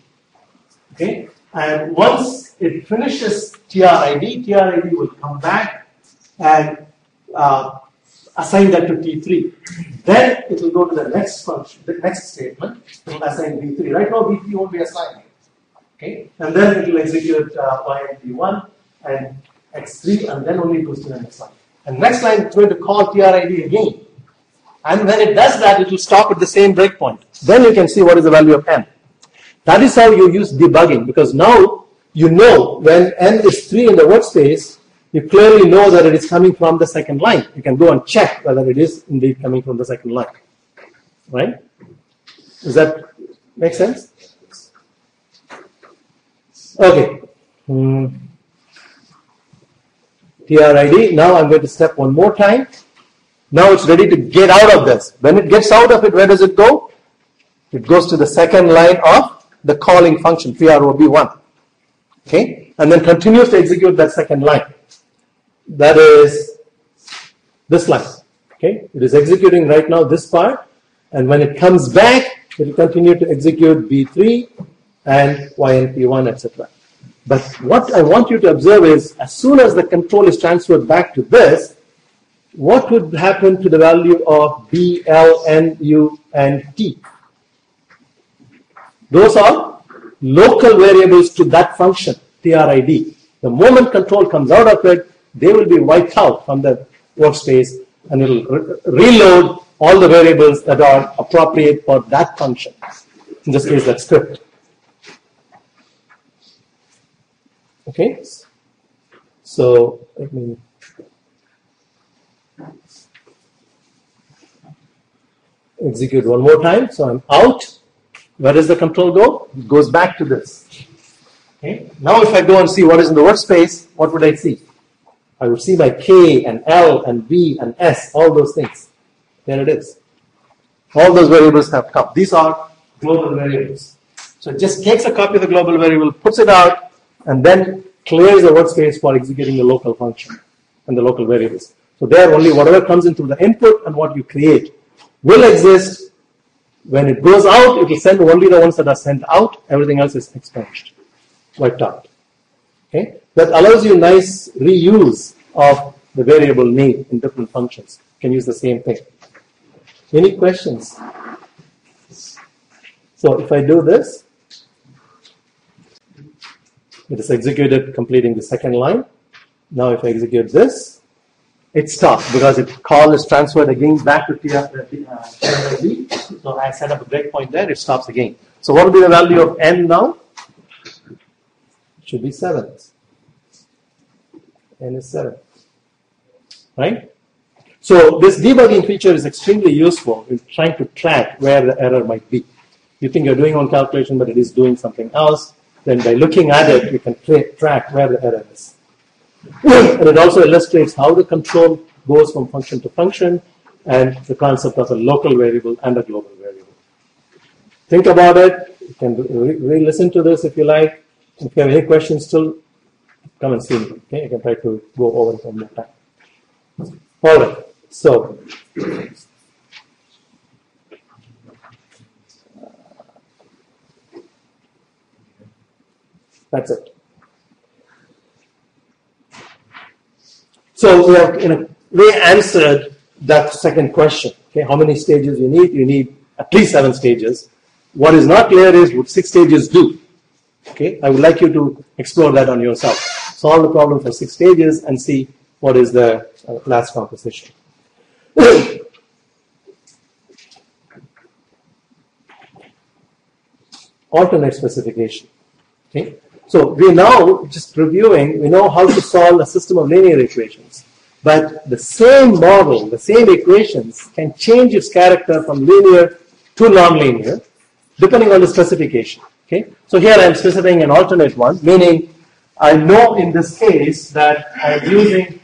Okay, and once it finishes TRID, TRID will come back and assign that to T3. Then it will go to the next function, the next statement, it will assign B3. Right now B3 won't be assigned. Okay, and then it will execute YMP1 and X3, and then only goes to the next line. And next line it's going to call TRID again. And when it does that, it will stop at the same breakpoint. Then you can see what is the value of n. That is how you use debugging, because now you know when n is 3 in the workspace, you clearly know that it is coming from the second line. You can go and check whether it is indeed coming from the second line. Right? Does that make sense? Okay. TRID. Now I'm going to step one more time. Now it's ready to get out of this. When it gets out of it, where does it go? It goes to the second line of the calling function, PROB1. Okay? And then continues to execute that second line. That is this line. Okay? It is executing right now this part. And when it comes back, it will continue to execute B3 and YNP1, etc. But what I want you to observe is, as soon as the control is transferred back to this, what would happen to the value of B, L, N, U, and T? Those are local variables to that function, TRID. The moment control comes out of it, they will be wiped out from the workspace, and it will reload all the variables that are appropriate for that function. In this case, that script. Okay? So, let me execute one more time. So I'm out. Where does the control go? It goes back to this. Okay. Now if I go and see what is in the workspace, what would I see? I would see my K and L and V and S, all those things. There it is. All those variables have come. These are global variables. So it just takes a copy of the global variable, puts it out, and then clears the workspace for executing the local function and the local variables. So there only whatever comes in through the input and what you create will exist. When it goes out, it will send only the ones that are sent out. Everything else is expunged, wiped out. Okay? That allows you nice reuse of the variable name in different functions. You can use the same thing. Any questions? So if I do this, it is executed, completing the second line. Now if I execute this, it stops because its call is transferred again back to TRID. So I set up a breakpoint there, it stops again. So what will be the value of n now? It should be 7. N is 7. Right? So this debugging feature is extremely useful in trying to track where the error might be. You think you're doing one calculation, but it is doing something else. Then by looking at it, you can track where the error is. And it also illustrates how the control goes from function to function and the concept of a local variable and a global variable. Think about it. You can re-listen to this if you like. If you have any questions still, come and see me. Okay, I can try to go over it one more time. All right. So that's it. So we have in a way answered that second question. Okay, how many stages you need? You need at least 7 stages. What is not clear is what 6 stages do. Okay, I would like you to explore that on yourself. Solve the problem for 6 stages and see what is the class composition. Alternate specification. Okay. So we're now just reviewing, we know how to solve a system of linear equations. But the same model, the same equations can change its character from linear to nonlinear depending on the specification. Okay? So here I'm specifying an alternate one, meaning I know in this case that I'm using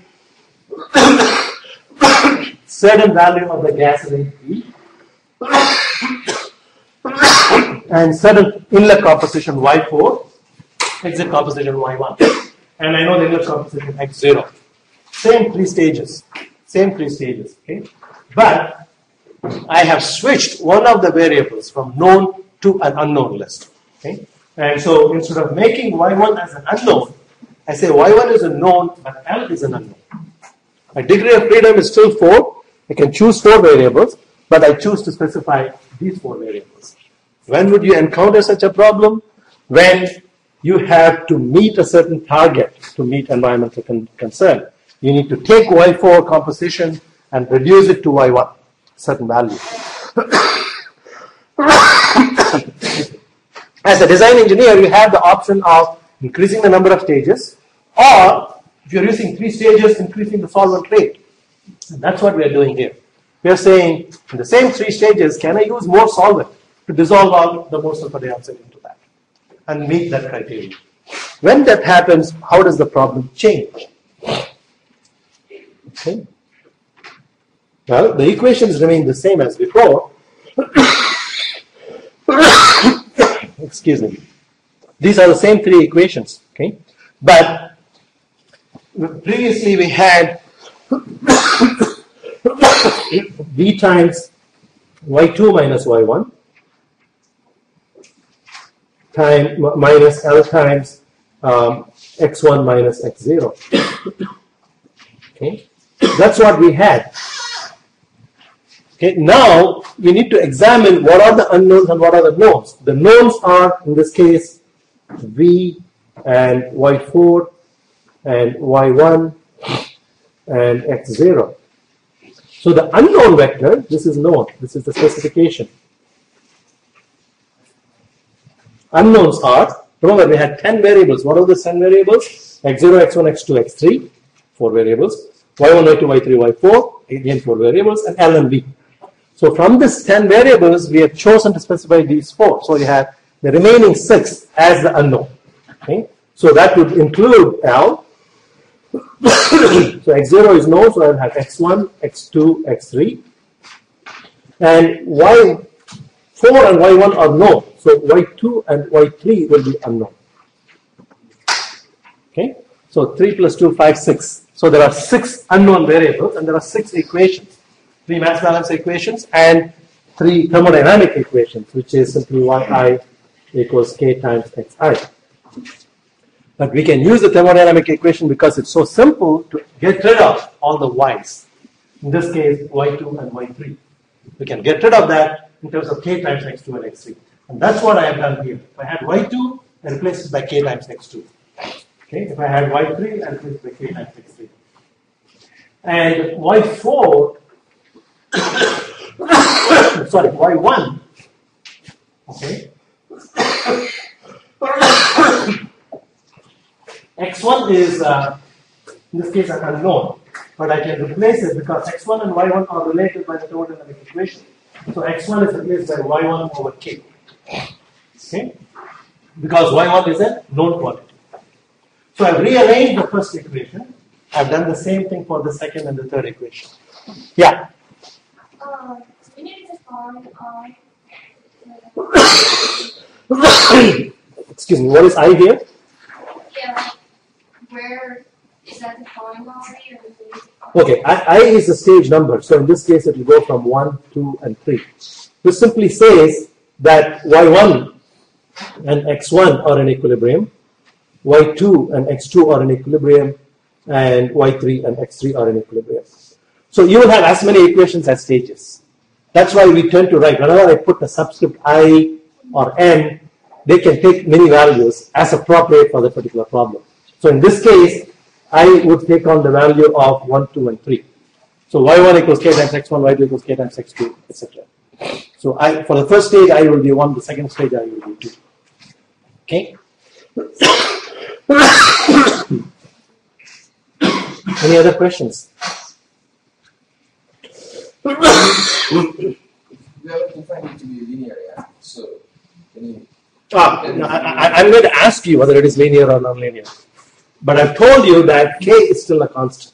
certain value of the gas rate E, and certain inlet composition Y4, exit composition Y1, and I know the inlet composition X0. Same three stages, okay? But I have switched one of the variables from known to an unknown list, okay? And so instead of making Y1 as an unknown, I say Y1 is a known, but L is an unknown. My degree of freedom is still 4. I can choose 4 variables, but I choose to specify these 4 variables. When would you encounter such a problem? When you have to meet a certain target to meet environmental concern. You need to take Y4 composition and reduce it to Y1, certain value. As a design engineer, you have the option of increasing the number of stages, or if you're using 3 stages, increasing the solvent rate. And that's what we are doing here. We are saying, in the same 3 stages, can I use more solvent to dissolve out the more sulfur dioxide into that and meet that criteria? When that happens, how does the problem change? Okay. Well, the equations remain the same as before. Excuse me. These are the same 3 equations, okay? But previously we had V times Y2 minus Y1 minus L times X1 minus X0. Okay, that's what we had. Okay, now we need to examine what are the unknowns and what are the knowns. The knowns are, in this case, V and Y4 and Y1 and X0. So the unknown vector, this is known. This is the specification. Unknowns are, remember we had 10 variables. What are the 10 variables? X0, X1, X2, X3, 4 variables. Y1, Y2, Y3, Y4, again 4 variables, and L and V. So from this 10 variables, we have chosen to specify these 4. So you have the remaining 6 as the unknown. Okay? So that would include L. So X0 is known, so I'll have X1, X2, X3. And Y4 and Y1 are known. So Y2 and Y3 will be unknown. Okay? So 3 plus 2, 5, 6. So there are 6 unknown variables and there are 6 equations. 3 mass balance equations and 3 thermodynamic equations, which is simply Yi equals K times Xi. But we can use the thermodynamic equation because it's so simple to get rid of all the Y's. In this case, Y2 and Y3. We can get rid of that in terms of K times X2 and X3. And that's what I have done here. If I had Y2, I replace it by K times X2. Okay? If I had Y3, I replace it by K times X3. And Y4, sorry, Y1, okay? X1 is, in this case, an unknown, but I can replace it because X1 and Y1 are related by the thermodynamic equation. So X1 is replaced by Y1 over K. Okay? Because Y1 is a known quantity. So I've rearranged the first equation. I've done the same thing for the second and the third equation. Yeah? We need to find Excuse me, what is I here? yeah, where is that defined already? Or is it Okay, I is the stage number. So in this case, it will go from 1, 2, and 3. This simply says that Y1 and X1 are in equilibrium, Y2 and X2 are in equilibrium, and Y3 and X3 are in equilibrium. So you will have as many equations as stages. That's why we tend to write, whenever I put a subscript I or N, they can take many values as appropriate for the particular problem. So in this case, I would take on the value of 1, 2, and 3. So Y1 equals K times X1, Y2 equals K times X2, etc. So for the first stage, I will be 1, the second stage, I will be 2. Okay? Any other questions? We haven't defined it to be linear yet, so can you... I'm going to ask you whether it is linear or nonlinear. But I've told you that K is still a constant.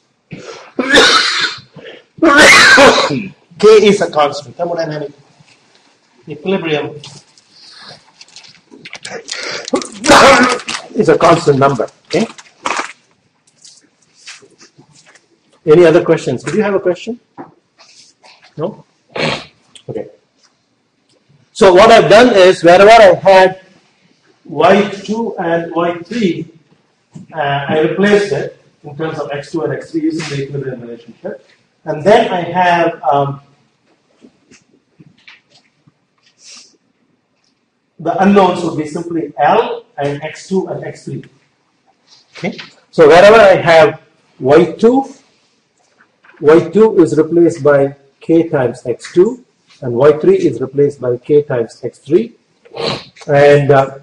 K is a constant. Thermodynamic equilibrium is a constant number. Okay. Any other questions? Did you have a question? No? Okay. So what I've done is wherever I had y2 and y3, I replaced it in terms of x2 and x3 using the equilibrium relationship. And then I have the unknowns would be simply L and x2 and x3. Okay. So wherever I have y2 is replaced by k times x2, and y3 is replaced by k times x3. And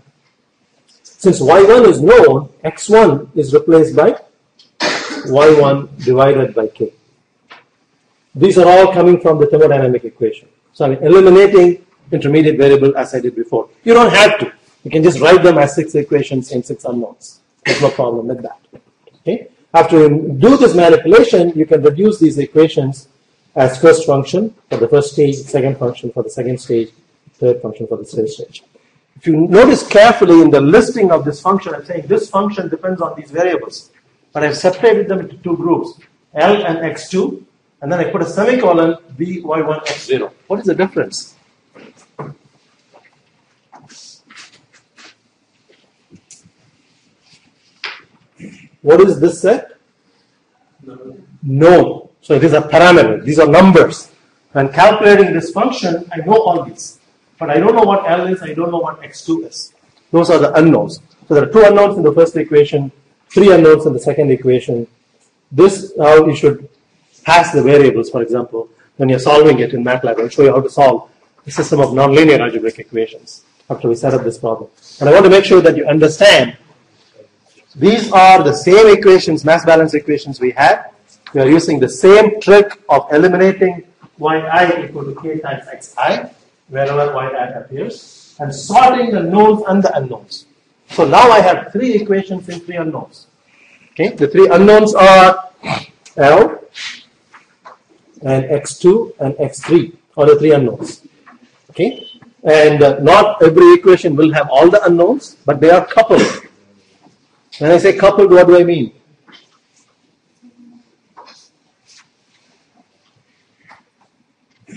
since y1 is known, x1 is replaced by y1 divided by k. These are all coming from the thermodynamic equation. So I'm eliminating intermediate variable as I did before. You don't have to. You can just write them as 6 equations and 6 unknowns. There's no problem with that. Okay? After you do this manipulation, you can reduce these equations as first function for the first stage, second function for the second stage, third function for the third stage. If you notice carefully in the listing of this function, I'm saying this function depends on these variables. But I've separated them into 2 groups, L and x2, and then I put a semicolon b y1 x0. What is the difference? What is this set? No. So it is a parameter. These are numbers. When calculating this function, I know all these. But I don't know what L is, I don't know what x2 is. Those are the unknowns. So there are 2 unknowns in the first equation, 3 unknowns in the second equation. This how you should pass the variables, for example, when you're solving it in MATLAB. I'll show you how to solve a system of nonlinear algebraic equations after we set up this problem. And I want to make sure that you understand these are the same equations, mass balance equations we had. We are using the same trick of eliminating yi equal to k times xi, wherever yi appears, and sorting the knowns and the unknowns. So now I have 3 equations and 3 unknowns. Okay, the 3 unknowns are L and x2 and x3 are the 3 unknowns. Okay, and not every equation will have all the unknowns, but they are coupled. When I say coupled, what do I mean? I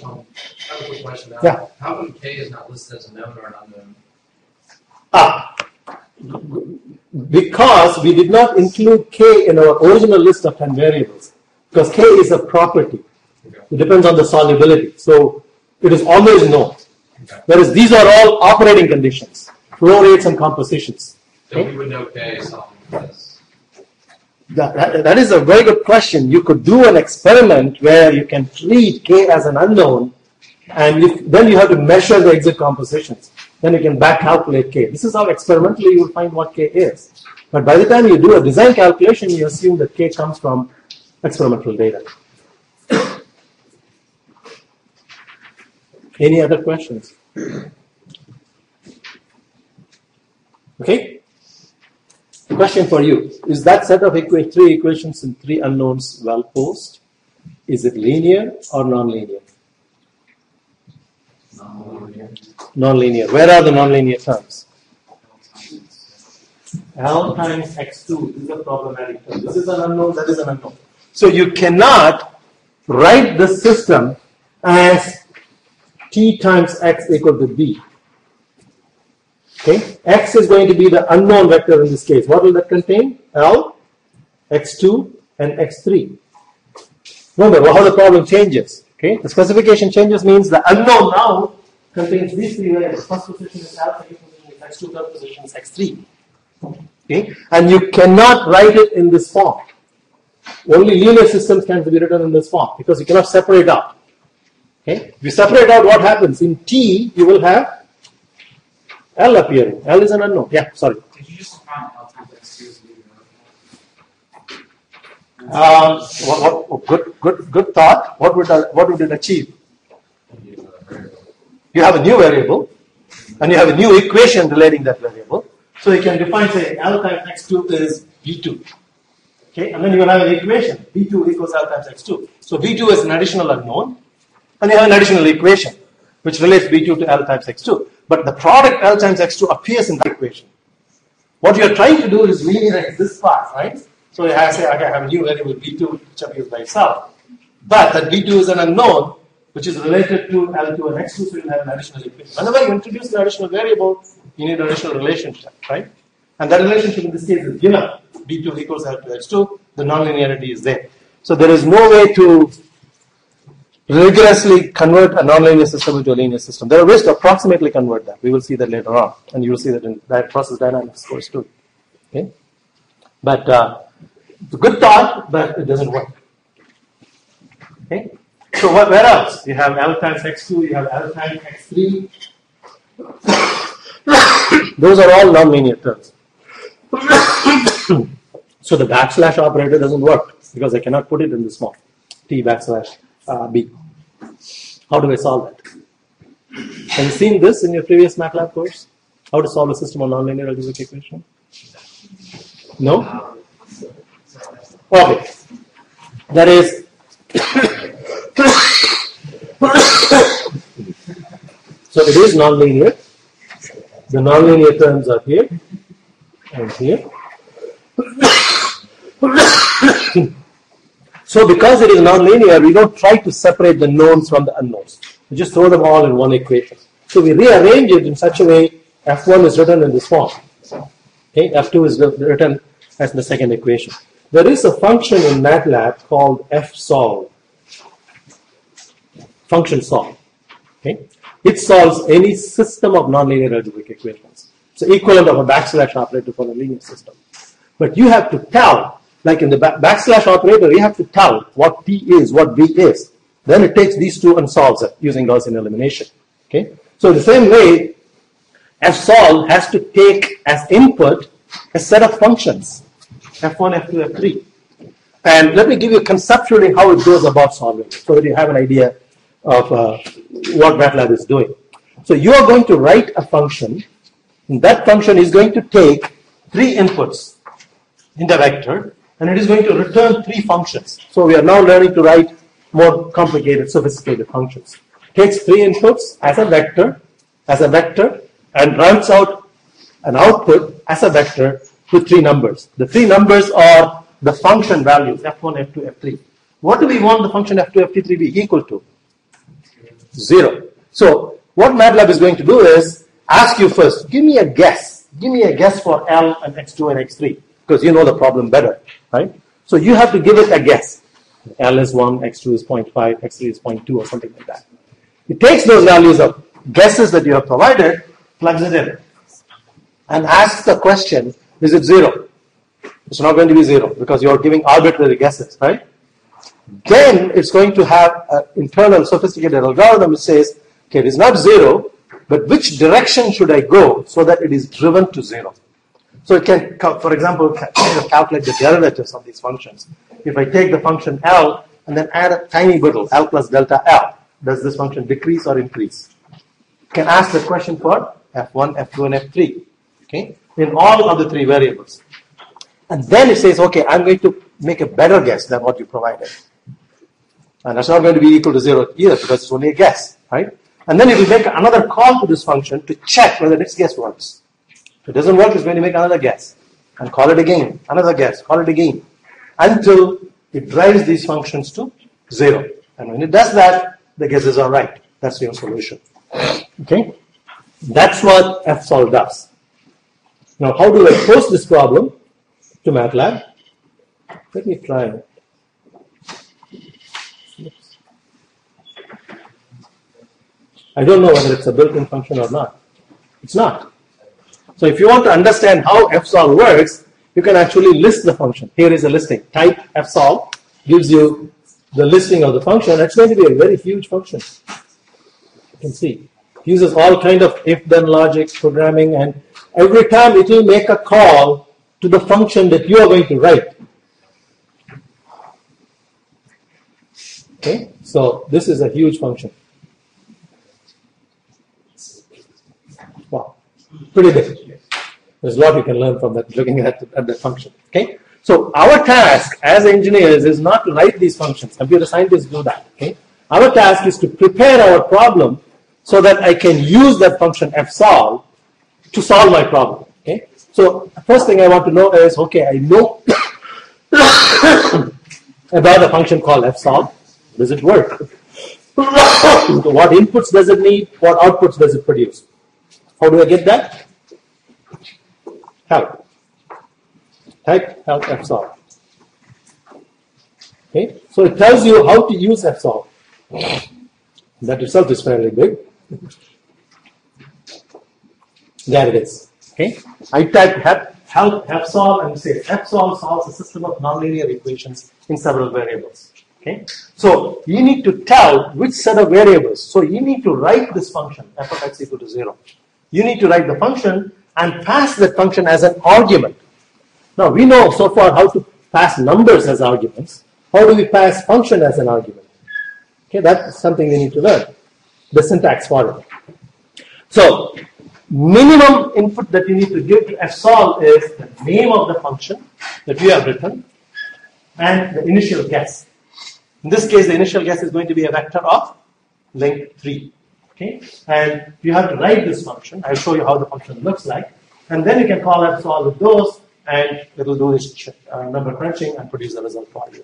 have a quick question now. Yeah. How come K is not listed as a known or an unknown? Because we did not include K in our original list of 10 variables. Because K is a property. Okay. It depends on the solubility. So it is always known. Okay. Whereas these are all operating conditions, flow rates and compositions. So we would know K is something because That is a very good question. You could do an experiment where you can treat K as an unknown, and then you have to measure the exit compositions. Then you can back calculate K. This is how experimentally you will find what K is. But by the time you do a design calculation, you assume that K comes from experimental data. Any other questions? Okay? Question for you. Is that set of 3 equations and 3 unknowns well posed? Is it linear or nonlinear? Nonlinear. Where are the nonlinear terms? L times x2 is a problematic term. This is an unknown, that is an unknown. So you cannot write the system as t times x equal to b. Okay, x is going to be the unknown vector in this case. What will that contain? L, x2, and x3. Remember how the problem changes. Okay, the specification changes means the unknown now contains these 3 variables. First position is L, second position is x2, third position is x3. Okay, and you cannot write it in this form. Only linear systems can be written in this form because you cannot separate out. Okay, if you separate out, what happens? In T, you will have L appearing. L is an unknown. Yeah, sorry. Did you just define L times x2 as Good thought. What would it achieve? You have a new variable, and you have a new equation relating that variable. So you can define, say, L times x2 is b2. Okay, and then you will have an equation, B2 equals L times X2. So B2 is an additional unknown, and you have an additional equation, which relates B2 to L times X2. But the product L times X2 appears in that equation. What you are trying to do is linearize this part, right? So you have to say, okay, I have a new variable B2, which appears by itself. But that B2 is an unknown, which is related to L2 and X2, so you have an additional equation. Whenever you introduce an additional variable, you need an additional relationship, right? And that relationship in this case is given. B2 equals L2 X2, the nonlinearity is there. So there is no way to rigorously convert a nonlinear system into a linear system. There are ways to approximately convert that. We will see that later on, and you will see that in that process dynamics course too. Okay? But it's a good thought, but it doesn't work. Okay? So where else? You have L times X2, you have L times X3. Those are all nonlinear terms. So the backslash operator doesn't work because I cannot put it in this form, T backslash B. How do I solve that? Have you seen this in your previous MATLAB course? How to solve a system of nonlinear algebraic equation? No? Okay. That is, so it is nonlinear. The nonlinear terms are here and here. So because it is nonlinear, we don't try to separate the knowns from the unknowns. We just throw them all in one equation. So we rearrange it in such a way F1 is written in this form. Okay, F2 is written as the second equation. There is a function in MATLAB called fsolve. Function solve. Okay? It solves any system of nonlinear algebraic equations. It's the equivalent of a backslash operator for a linear system. But you have to tell, like in the backslash operator, you have to tell what T is, what B is. Then it takes these two and solves it using Gaussian elimination. Okay? So the same way, fsolve has to take as input a set of functions, F1, F2, F3. And let me give you conceptually how it goes about solving it, so that you have an idea of what MATLAB is doing. So you are going to write a function, and that function is going to take 3 inputs in the vector, and it is going to return 3 functions. So we are now learning to write more complicated, sophisticated functions. Takes 3 inputs as a vector, and writes out an output as a vector with 3 numbers. The 3 numbers are the function values, F1, F2, F3. What do we want the function F2, F3 to be equal to? 0. So what MATLAB is going to do is ask you first, give me a guess. Give me a guess for L and X2 and X3, because you know the problem better, right? So you have to give it a guess. L is 1, X2 is 0.5, X3 is 0.2 or something like that. It takes those values of guesses that you have provided, plugs it in, and asks the question, is it 0? It's not going to be 0 because you're giving arbitrary guesses, right? Then it's going to have an internal sophisticated algorithm which says, okay, it is not 0, but which direction should I go so that it is driven to 0? So it can, for example, calculate the derivatives of these functions. If I take the function L and then add a tiny bit, L plus delta L, does this function decrease or increase? You can ask the question for F1, F2, and F3, okay, in all of the 3 variables. And then it says, okay, I'm going to make a better guess than what you provided. And that's not going to be equal to 0 either because it's only a guess, right? And then it will make another call to this function to check whether its guess works. If it doesn't work, it's going to make another guess. And call it again, another guess, call it again. Until it drives these functions to 0. And when it does that, the guesses are right. That's your solution. Okay? That's what fsolve does. Now, how do I pose this problem to MATLAB? Let me try it. I don't know whether it's a built-in function or not. It's not. So if you want to understand how fsolve works, you can actually list the function. Here is a listing. Type fsolve gives you the listing of the function. It's going to be a very huge function. You can see. It uses all kind of if-then logic, programming, and every time it will make a call to the function that you are going to write. Okay, so this is a huge function. Wow, pretty big. There's a lot you can learn from that, looking at the function. Okay, So our task as engineers is not to write these functions. Computer scientists do that. Okay? Our task is to prepare our problem so that I can use that function fsolve to solve my problem. Okay? So the first thing I want to know is, okay, I know about a function called fsolve. Does it work? What inputs does it need? What outputs does it produce? How do I get that? Help. Type help fsolve. Okay, so it tells you how to use fsolve. That itself is fairly big. There it is. Okay, I type help fsolve and say fsolve solves a system of nonlinear equations in several variables. Okay, so you need to tell which set of variables. So you need to write this function f of x equal to 0. You need to write the function and pass that function as an argument. Now we know so far how to pass numbers as arguments. How do we pass function as an argument? Okay, that's something we need to learn. The syntax for it. So minimum input that you need to give to fsolve is the name of the function that you have written and the initial guess. In this case, the initial guess is going to be a vector of length 3. Okay, and you have to write this function. I'll show you how the function looks like, and then you can call fsolve with those, and it will do this number crunching and produce the result for you.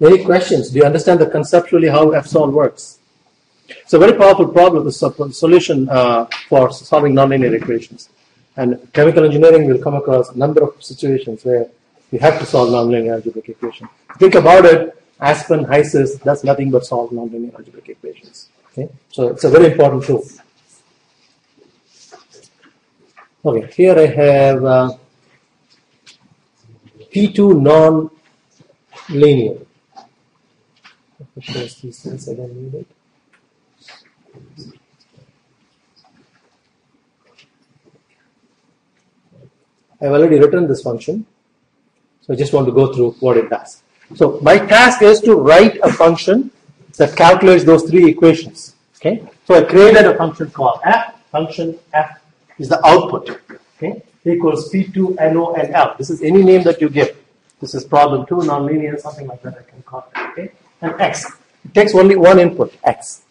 Any questions? Do you understand conceptually how fsolve works? It's a very powerful problem. It's a solution for solving nonlinear equations. And chemical engineering will come across a number of situations where you have to solve nonlinear algebraic equations. Think about it. Aspen, HYSYS does nothing but solve nonlinear algebraic equations. Okay? So it's a very important tool. Okay, here I have P2 non-linear. These things I don't need it. I've already written this function, so I just want to go through what it does. So my task is to write a function that calculates those three equations. Okay, so I created a function called f. Function f is the output. Okay, equals P2 NO and L. This is any name that you give. This is problem 2, nonlinear, something like that I can call it. Okay, and x. It takes only one input, x.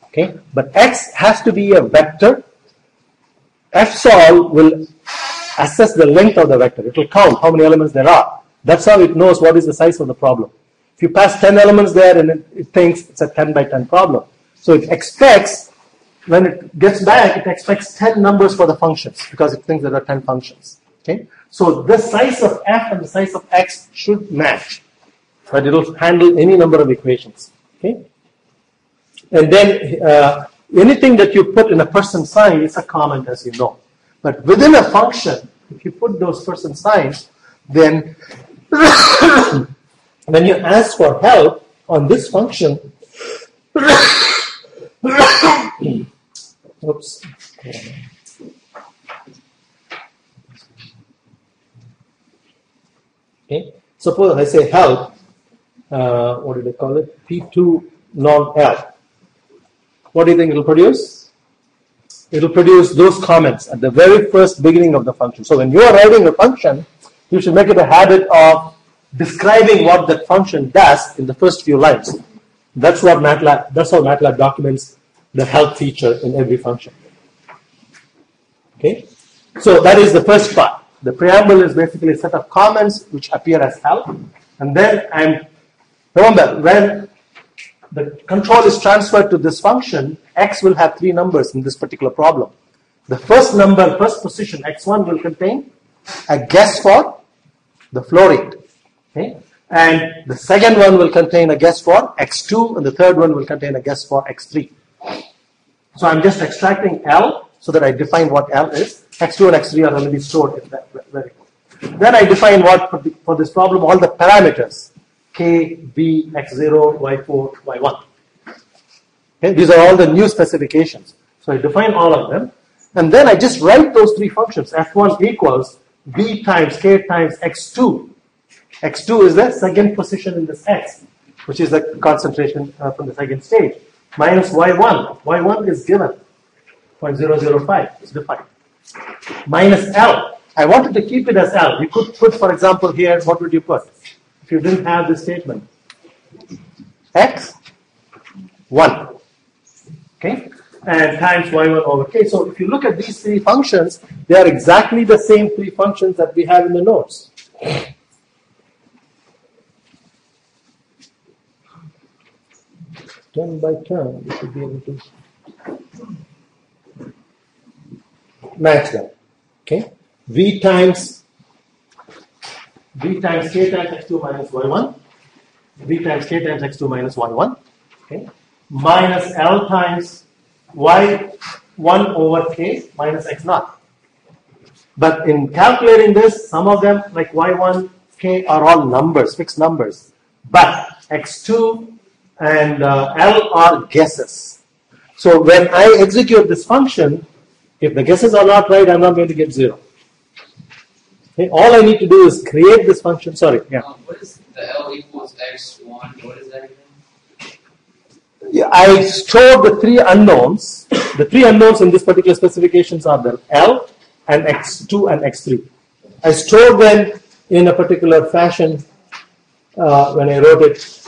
Okay, but x has to be a vector. Fsolve will assess the length of the vector. It will count how many elements there are. That's how it knows what is the size of the problem. If you pass 10 elements there and it thinks it's a 10 by 10 problem. So it expects, when it gets back, it expects 10 numbers for the functions because it thinks there are 10 functions. Okay? So the size of f and the size of x should match. But it will handle any number of equations. Okay? And then anything that you put in a person sign is a comment, as you know. But within a function, if you put those person signs, then when you ask for help on this function, oops. Okay. Suppose I say help. What do they call it? P2 non-L. What do you think it will produce? It will produce those comments at the very first beginning of the function. So when you are writing a function, you should make it a habit of describing what that function does in the first few lines. That's how MATLAB documents the help feature in every function. Okay? So that is the first part. The preamble is basically a set of comments which appear as help. And then remember, when the control is transferred to this function, x will have 3 numbers in this particular problem. The first number, first position, x1 will contain a guess for the flow rate. Okay? And the second one will contain a guess for x2, and the third one will contain a guess for x3. So I'm just extracting L so that I define what L is. x2 and x3 are already stored in that variable. Then I define what, for this problem, all the parameters. K, B, x0, y4, y1. Okay? These are all the new specifications. So I define all of them. And then I just write those 3 functions. F1 equals B times K times x2. x2 is the second position in this x, which is the concentration from the second stage. Minus y1. y1 is given. 0.005 is defined. minus L. I wanted to keep it as L. You could put, for example, here, what would you put if you didn't have this statement? X, 1. Okay? And times y1 over k. So if you look at these three functions, they are exactly the same three functions that we have in the notes. Turn by turn, we should be able to match them. Okay? V times k times x2 minus y1. V times k times x2 minus y1. Okay? Minus L times y1 over k minus x0. But in calculating this, some of them, like y1, k, are all numbers, fixed numbers. But x2 and L are guesses. So when I execute this function, if the guesses are not right, I'm not going to get 0. Okay? All I need to do is create this function. Sorry. Yeah. What is the L equals x1? What is that again? Yeah, I stored the three unknowns. The three unknowns in this particular specifications are the L and x2 and x3. I stored them in a particular fashion when I wrote it.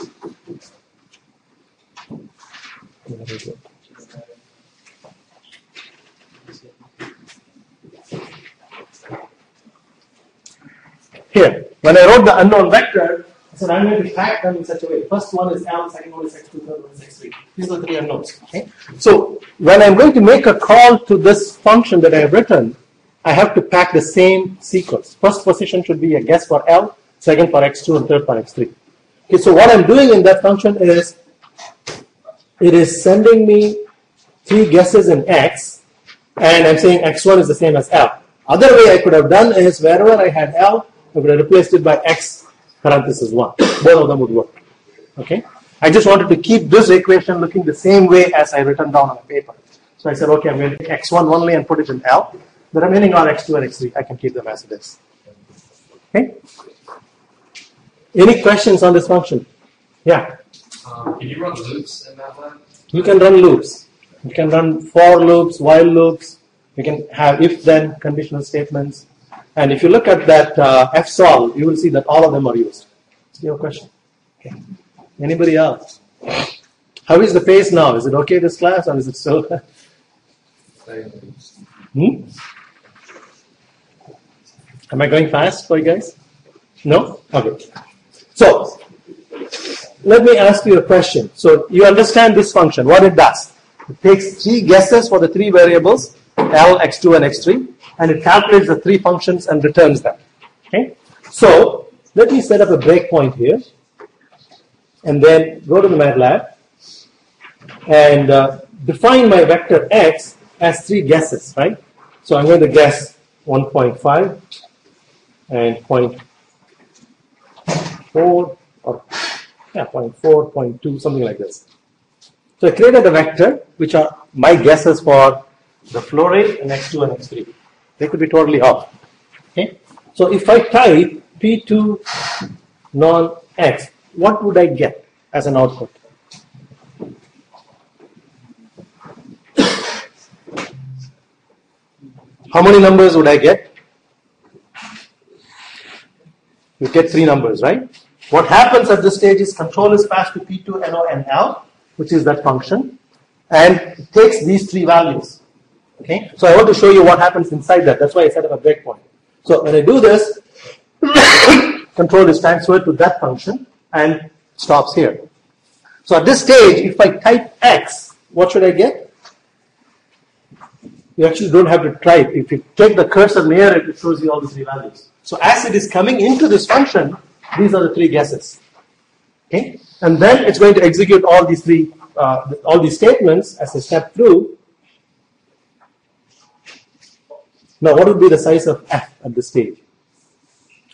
Here, when I wrote the unknown vector, I said I'm going to pack them in such a way. First one is L, second one is x2, third one is x3. These are the three unknowns. Okay? So when I'm going to make a call to this function that I have written, I have to pack the same sequence. First position should be a guess for L, second for x2, and third for x3. Okay, so what I'm doing in that function is, it is sending me three guesses in x, and I'm saying x1 is the same as L. Other way I could have done is, wherever I had L, I would have replaced it by x parenthesis 1. Both of them would work. Okay? I just wanted to keep this equation looking the same way as I written down on the paper. So I said, okay, I'm going to take x1 only and put it in L. The remaining are x2 and x3. I can keep them as it is. Okay? Any questions on this function? Yeah? Can you run loops in MATLAB? You can run loops. You can run for loops, while loops. You can have if-then conditional statements. And if you look at that fsolve, you will see that all of them are used. Is your question? Okay. Anybody else? How is the pace now? Is it okay this class, or is it still? Am I going fast for you guys? No? Okay. So, let me ask you a question. So, you understand this function, what it does. It takes three guesses for the three variables, L, x2, and x3, and it calculates the three functions and returns them. Okay? So, let me set up a breakpoint here, and then go to the MATLAB, and define my vector x as three guesses, right? So, I'm going to guess 1.5 and 0.4, or 0.4, 0.2, something like this. So I created a vector, which are my guesses for the flow rate and x2 and x3. They could be totally off. Okay? So if I type P2 non x, what would I get as an output? How many numbers would I get? You get three numbers, right? What happens at this stage is control is passed to P2, NO, and L, which is that function, and it takes these three values. Okay? So I want to show you what happens inside that. That's why I set up a breakpoint. So when I do this, control is transferred to that function and stops here. So at this stage, if I type X, what should I get? You actually don't have to type. If you take the cursor near it, it shows you all the three values. So as it is coming into this function, these are the three guesses. Okay? And then it's going to execute all these three, all these statements as a step through. Now, what would be the size of F at this stage?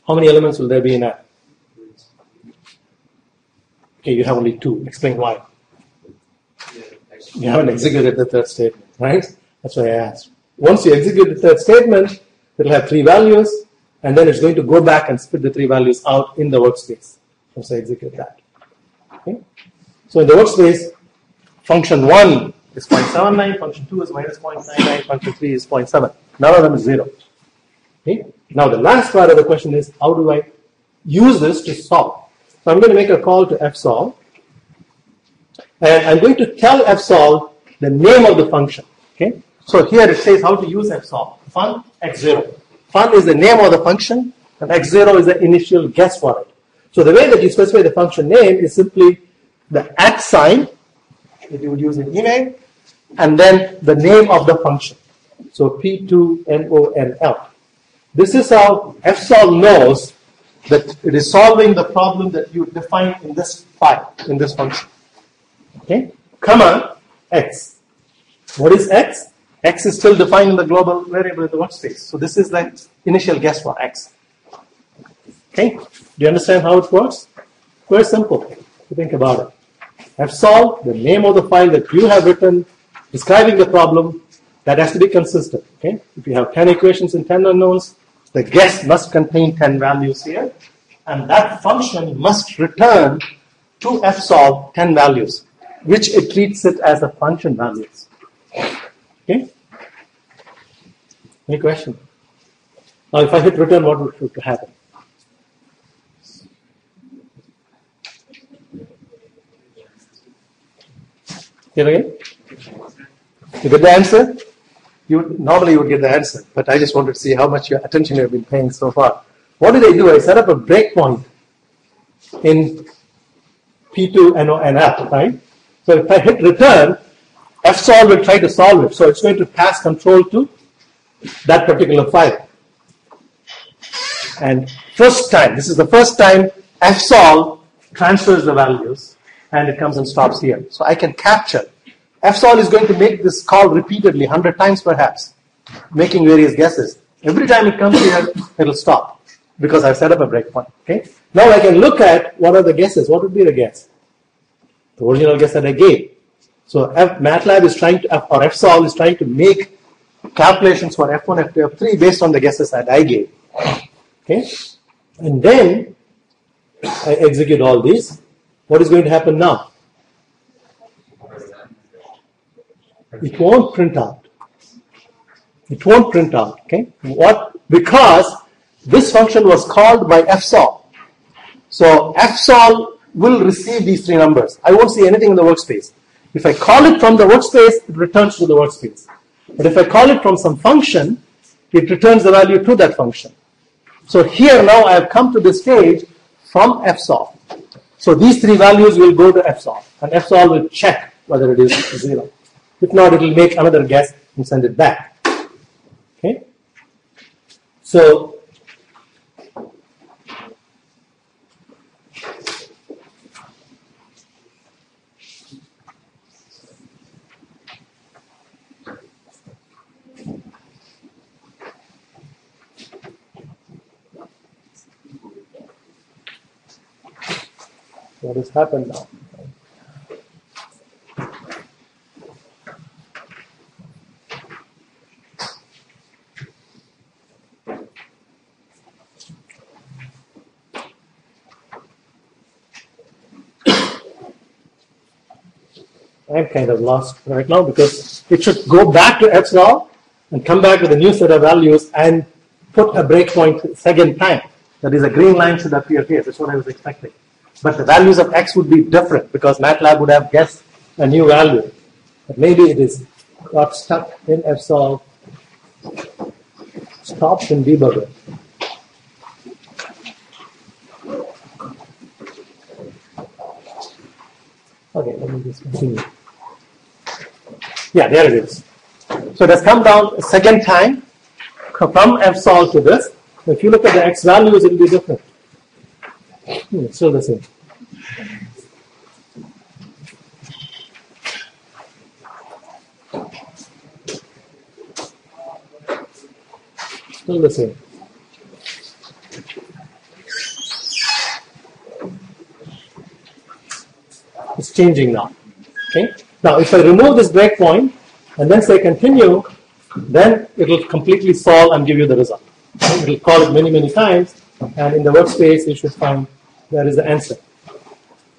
How many elements will there be in F? Okay, you have only two. Explain why. You haven't executed the third statement, right? That's why I asked. Once you execute the third statement, it will have three values, and then it's going to go back and spit the three values out in the workspace. Once I execute that. Okay? So in the workspace, function 1 is 0.79, function 2 is minus 0.99, function 3 is 0.7. None of them is 0. Okay? Now the last part of the question is, how do I use this to solve? So I'm going to make a call to fsolve, and I'm going to tell fsolve the name of the function. Okay? So here it says how to use fsolve. Fun x0. Fun is the name of the function, and x0 is the initial guess for it. So the way that you specify the function name is simply the @ sign that you would use in email, and then the name of the function. So P2NONL. This is how fsolve knows that it is solving the problem that you define in this file, in this function. Okay? Comma x. What is x? X is still defined in the global variable in the workspace. So this is the initial guess for x. Okay? Do you understand how it works? Very simple if you think about it. fsolve, the name of the file that you have written describing the problem, that has to be consistent. Okay? If you have 10 equations and 10 unknowns, the guess must contain 10 values here, and that function must return to fsolve 10 values, which it treats it as a function values. Okay? Any question? Now, if I hit return, what would happen? Here again? You get the answer? Normally you would get the answer, but I just wanted to see how much attention you have been paying so far. What did I do? I set up a breakpoint in P2NONL, right? So if I hit return, fsolve will try to solve it. So it's going to pass control to that particular file. And first time, this is the first time fsolve transfers the values, and it comes and stops here. So I can capture. fsolve is going to make this call repeatedly, 100 times perhaps, making various guesses. Every time it comes here, it will stop because I've set up a breakpoint. Okay? Now I can look at what are the guesses. What would be the guess? The original guess that I gave. So MATLAB is trying to, or fsolve is trying to make calculations for F1, F2, F3 based on the guesses that I gave. Okay? And then I execute all these. What is going to happen now? It won't print out. It won't print out. Okay? What? Because this function was called by fsolve. So fsolve will receive these three numbers. I won't see anything in the workspace. If I call it from the workspace, it returns to the workspace. But if I call it from some function, it returns the value to that function. So here now I have come to this stage from fsolve. So these three values will go to fsolve, and fsolve will check whether it is 0. If not, it will make another guess and send it back. Okay? So what has happened now? I'm kind of lost right now because it should go back to fsolve and come back with a new set of values and put a breakpoint second time. That is, a green line should appear here. That's what I was expecting. But the values of x would be different because MATLAB would have guessed a new value. But maybe it is got stuck in fsolve, stopped in debugger. Okay, let me just continue. Yeah, there it is. So it has come down a second time from fsolve to this. If you look at the x values, it will be different. It's still the same. Still the same. It's changing now. Okay. Now, if I remove this breakpoint and then say continue, then it will completely solve and give you the result. Okay? It will call it many, many times, and in the workspace, you should find there is the answer.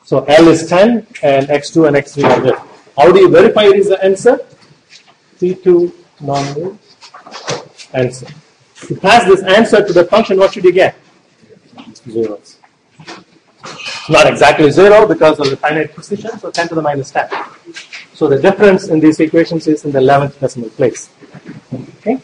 So L is 10, and x2 and x3 are there. How do you verify it is the answer? C2 nonlinear answer. To pass this answer to the function, what should you get? Zeros. Not exactly 0 because of the finite precision, so 10 to the minus 10. So the difference in these equations is in the 11th decimal place. Okay?